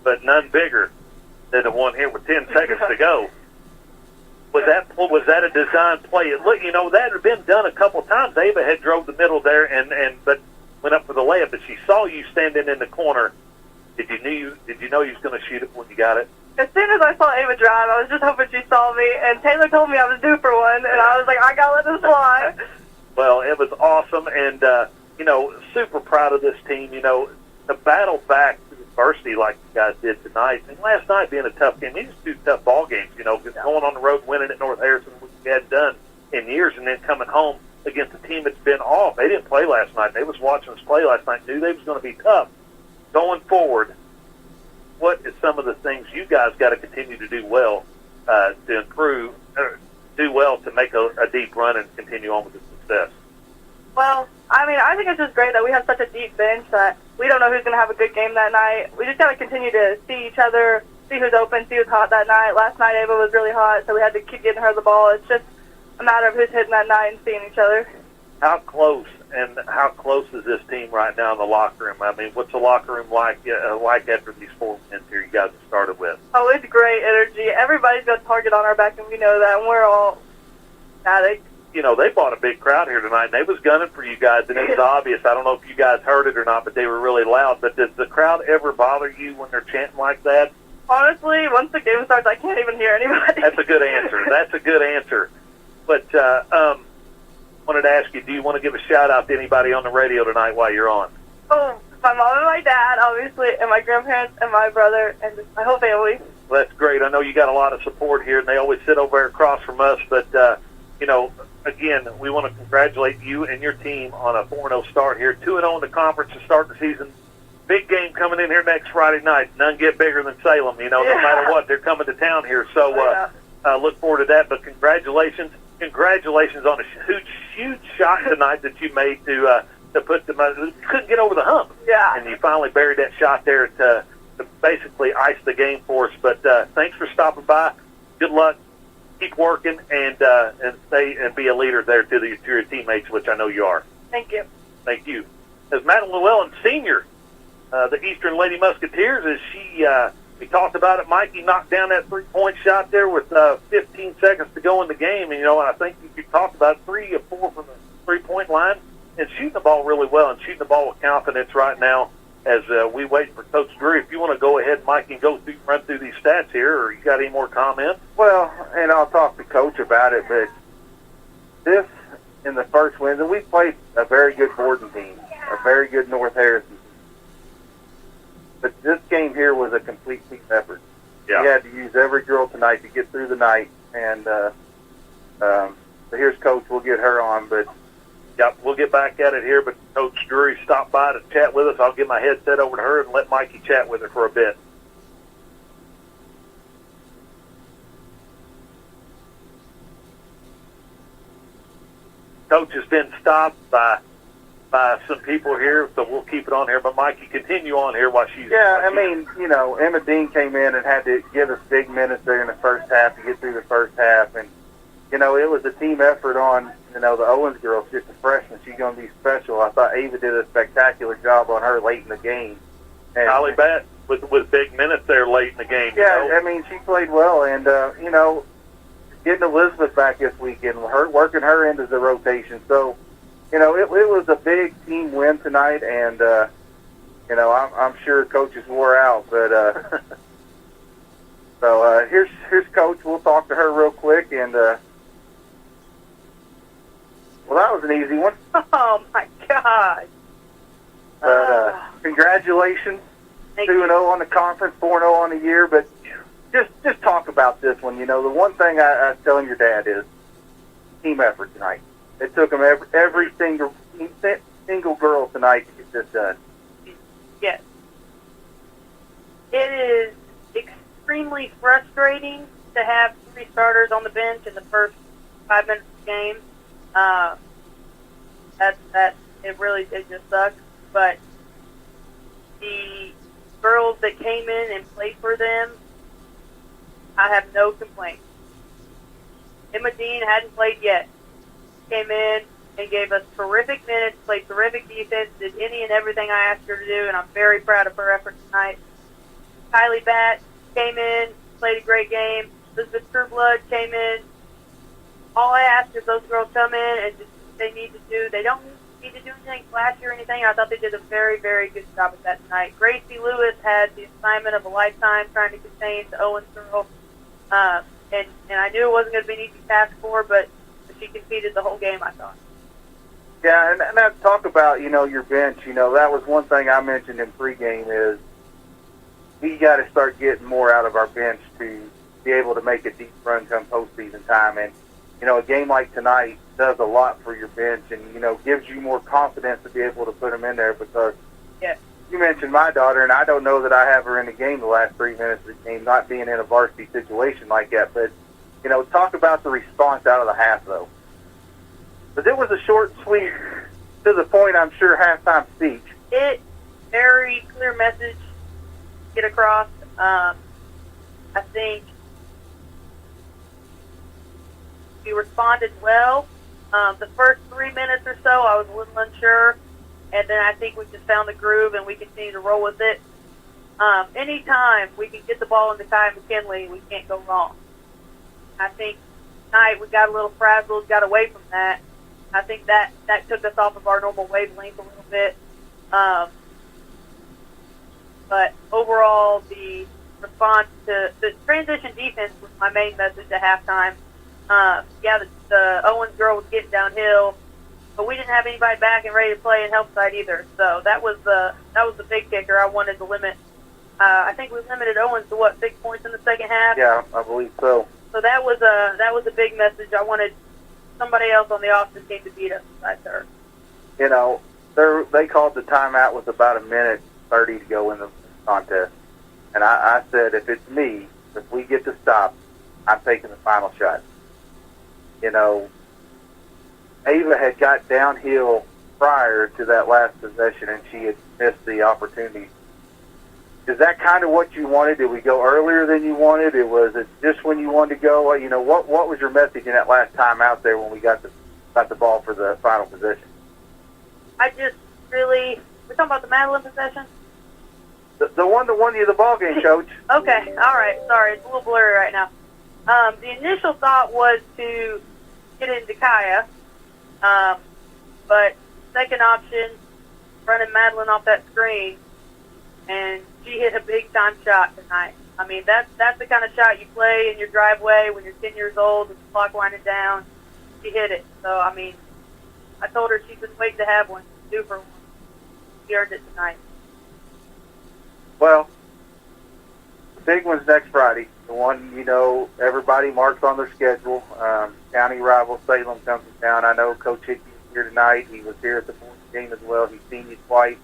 but none bigger than the one here with 10 seconds to go. Was that a design play? Look, you know, that had been done a couple of times. Ava had drove the middle there, but went up for the layup. But she saw you standing in the corner. Did you know you was going to shoot it when you got it? As soon as I saw Ava drive, I was just hoping she saw me, and Taylor told me I was due for one, and I was like, I gotta let this fly. Well, it was awesome, and, you know, super proud of this team. You know, the battle back to adversity like you guys did tonight, and last night being a tough game. These are 2 tough ball games, you know, going on the road, winning at North Harrison, which we hadn't done in years, and then coming home against a team that's been off. They didn't play last night. They was watching us play last night, knew they was going to be tough. Going forward, what is some of the things you guys got to continue to do well to improve, do well to make a deep run and continue on with the success? Well, I mean, I think it's just great that we have such a deep bench that we don't know who's going to have a good game that night. We just got to continue to see each other, see who's open, see who's hot that night. Last night, Ava was really hot, so we had to keep getting her the ball. It's just a matter of who's hitting that night and seeing each other. How close is this team right now in the locker room? I mean, what's the locker room like after these 4 wins here you guys have started with? Oh, it's great energy. Everybody's got a target on our back, and we know that, and we're all ecstatic. You know, they brought a big crowd here tonight, and they was gunning for you guys, and it was obvious. I don't know if you guys heard it or not, but they were really loud. But does the crowd ever bother you when they're chanting like that? Honestly, once the game starts, I can't even hear anybody. That's a good answer. But wanted to ask you, do you want to give a shout-out to anybody on the radio tonight while you're on? Oh, my mom and my dad, obviously, and my grandparents and my brother and just my whole family. Well, that's great. I know you got a lot of support here, and they always sit over there across from us. But, you know, again, we want to congratulate you and your team on a 4-0 start here. 2-0 in the conference to start the season. Big game coming in here next Friday night. None get bigger than Salem, you know, no matter what. They're coming to town here. So look forward to that. But congratulations. Congratulations on a huge shot tonight that you made to put them. You couldn't get over the hump. Yeah. And you finally buried that shot there to basically ice the game for us. But thanks for stopping by. Good luck. Keep working and stay and be a leader there to your teammates, which I know you are. Thank you. Thank you. As Madeline Llewellyn Sr., the Eastern Lady Musketeers, as we talked about it, Mikey knocked down that 3-point shot there with 15 seconds to go in the game. And, you know, I think you talked about 3 or 4 from the 3-point line and shooting the ball really well and shooting the ball with confidence right now as we wait for Coach Drury. If you want to go ahead, Mike, and run through these stats here, or you got any more comments? Well, and I'll talk to Coach about it, but this in the first wins, and we played a very good Borden team, a very good North Harrison team. But this game here was a complete team effort. Yeah. We had to use every girl tonight to get through the night, and so here's Coach. We'll get her on, but yep, we'll get back at it here. But Coach Drury stopped by to chat with us. I'll get my headset over to her and let Mikey chat with her for a bit. Coach has been stopped by some people here, so we'll keep it on here. But Mikey, continue on here while she's... Yeah, I mean, you know, Emma Dean came in and had to give us big minutes there in the first half to get through the first half. And, you know, it was a team effort on, you know, the Owens girl. She's just a freshman. She's going to be special. I thought Ava did a spectacular job on her late in the game. And Holly Batt with big minutes there late in the game. Yeah, you know? I mean, she played well. And, you know, getting Elizabeth back this weekend, working her into the rotation. So, you know, it was a big team win tonight, and you know, I'm sure coaches wore out, but so here's Coach. We'll talk to her real quick, and well, that was an easy one. Oh my God! But congratulations, 2-0 on the conference, 4-0 on the year. But just talk about this one. You know, the one thing I was telling your dad is team effort tonight. It took them every single girl tonight to get this done. Yes. It is extremely frustrating to have 3 starters on the bench in the first 5 minutes of the game. It just sucks. But the girls that came in and played for them, I have no complaints. Emma Dean hadn't played yet. Came in and gave us terrific minutes, played terrific defense, did any and everything I asked her to do, and I'm very proud of her effort tonight. Kylie Batt came in, played a great game. Elizabeth Trueblood came in. All I ask is those girls come in and just they need to do. They don't need to do anything flashy or anything. I thought they did a very, very good job of that tonight. Gracie Lewis had the assignment of a lifetime trying to contain the Owens girl. And I knew it wasn't going to be an easy task for her, but she competed the whole game, I thought. Yeah, and let's talk about, your bench. That was one thing I mentioned in pregame is we got to start getting more out of our bench to be able to make a deep run come postseason time. And, a game like tonight does a lot for your bench and, gives you more confidence to be able to put them in there because you mentioned my daughter, and I don't know that I have her in the game the last 3 minutes of the game, not being in a varsity situation like that. But, talk about the response out of the half, though. But it was a short and sweet, to the point, I'm sure, halftime speech. Very clear message to get across. I think we responded well. The first 3 minutes or so, I was a little unsure. And then I think we just found the groove and we continue to roll with it. Anytime we can get the ball into Kai McKinley, we can't go wrong. I think tonight we got a little frazzled, got away from that. I think that took us off of our normal wavelength a little bit. But overall, the response to the transition defense was my main message at halftime. The Owens girl was getting downhill, but we didn't have anybody back and ready to play in help side either. So that was the big kicker. I wanted to limit. I think we limited Owens to 6 points in the second half. Yeah, I believe so. So that was a big message. I wanted somebody else on the offense team to beat us besides her. They called the timeout with about 1:30 to go in the contest, and I said, if it's me, if we get to stop, I'm taking the final shot. Ava had got downhill prior to that last possession, and she had missed the opportunity. Is that kind of what you wanted? Did we go earlier than you wanted? Was it just when you wanted to go? What was your message in that last time out there when we got the ball for the final possession? We're talking about the Madeline possession? The one that won you the ball game, Coach. Okay, all right. Sorry, it's a little blurry right now. The initial thought was to get into Kaya, but second option, running Madeline off that screen, and she hit a big-time shot tonight. I mean, that's the kind of shot you play in your driveway when you're 10 years old with the clock winding down. She hit it. So, I mean, I told her she's been waiting to have one. She's due for one. She earned it tonight. Well, the big one's next Friday. The one, everybody marks on their schedule. County rival Salem comes to town. I know Coach Hickey is here tonight. He was here at the morning game as well. He's seen you twice.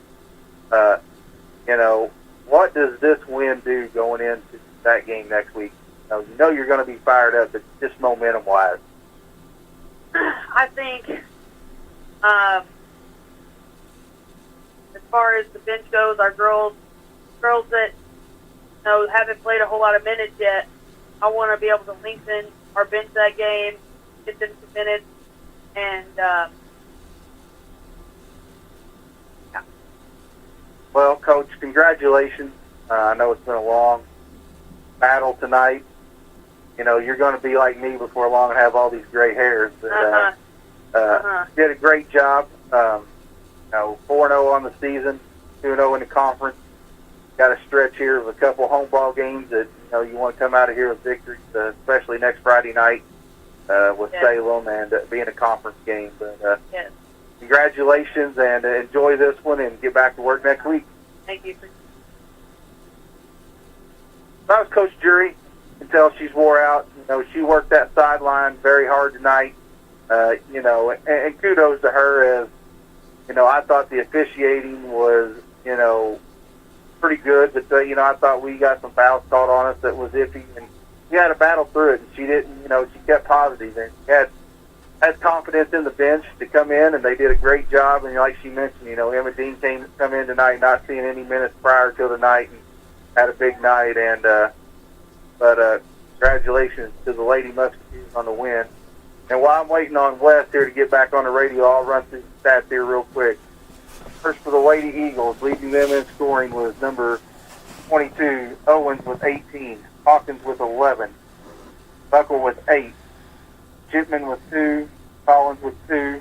What does this win do going into that game next week? You know you're going to be fired up, but just momentum-wise. I think as far as the bench goes, our girls that haven't played a whole lot of minutes yet, I want to be able to lengthen our bench that game, get them some minutes, and Well, Coach, congratulations. I know it's been a long battle tonight. You're going to be like me before long and have all these gray hairs. But, did a great job. 4-0 on the season, 2-0 in the conference. Got a stretch here of a couple home ball games that you want to come out of here with victories, especially next Friday night with Salem and being a conference game. But congratulations and enjoy this one and get back to work next week. Thank you. That was Coach Jury. You can tell she's wore out. She worked that sideline very hard tonight. And kudos to her as I thought the officiating was pretty good, but I thought we got some fouls called on us that was iffy, and she had to battle through it, and she didn't. She kept positive, and she had confidence in the bench to come in, and they did a great job. And like she mentioned, Emma Dean come in tonight not seeing any minutes prior to the night, and had a big night. And but congratulations to the Lady Musketeers on the win. And while I'm waiting on Wes here to get back on the radio, I'll run through the stats here real quick. First for the Lady Eagles, leading them in scoring was number 22, Owens with 18, Hawkins with 11, Buckle with 8, Chipman with 2, Collins with 2,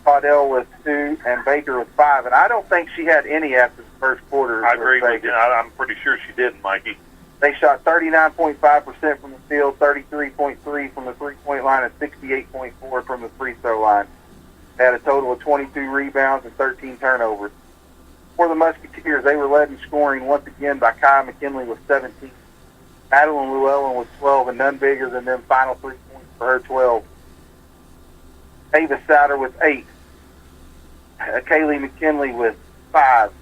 Caudell with 2, and Baker with 5. And I don't think she had any after the first quarter. I agree with you. I'm pretty sure she didn't, Mikey. They shot 39.5% from the field, 33.3% from the three-point line, and 68.4% from the free throw line. They had a total of 22 rebounds and 13 turnovers. For the Musketeers, they were led in scoring once again by Kai McKinley with 17, Madeline Llewellyn with 12, and none bigger than them final 3 points for her 12. Ava Souter with 8, Kaylee McKinley with 5,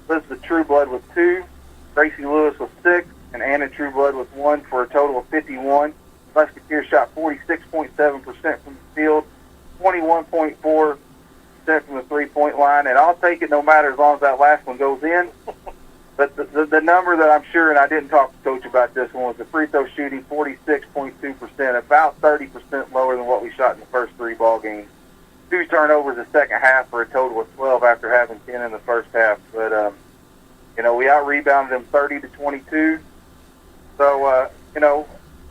Elizabeth Trueblood with 2, Gracie Lewis with 6, and Anna Trueblood with 1 for a total of 51. Musketeers shot 46.7% from the field, 21.4% from the three-point line, and I'll take it no matter as long as that last one goes in. But the number that I'm sure, and I didn't talk to Coach about this one, was the free throw shooting, 46.2%, about 30% lower than what we shot in the first 3 ball games. 2 turnovers the second half for a total of 12 after having 10 in the first half. But, we out-rebounded them 30-22. So,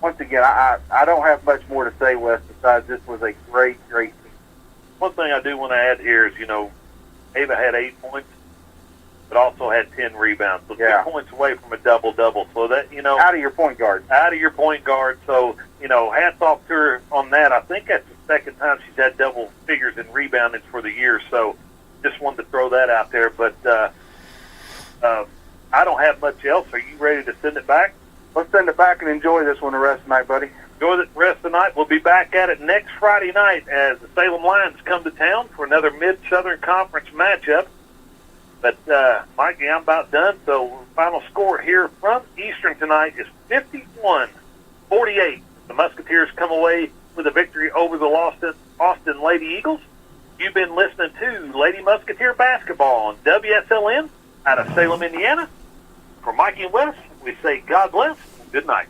once again, I don't have much more to say, Wes, besides this was a great, great team. One thing I do want to add here is, Ava had 8 points, but also had 10 rebounds. So 3 points away from a double-double. So that, out of your point guard. Out of your point guard. So, hats off to her on that. I think that's the second time she's had double figures in rebounding for the year. So just wanted to throw that out there. But I don't have much else. Are you ready to send it back? Let's send it back and enjoy this one the rest of the night, buddy. Enjoy the rest of the night. We'll be back at it next Friday night as the Salem Lions come to town for another Mid-Southern Conference matchup. But, Mikey, I'm about done. So final score here from Eastern tonight is 51-48. The Musketeers come away with a victory over the Austin Lady Eagles. You've been listening to Lady Musketeer Basketball on WSLM out of Salem, Indiana. For Mikey and Wes, we say God bless and good night.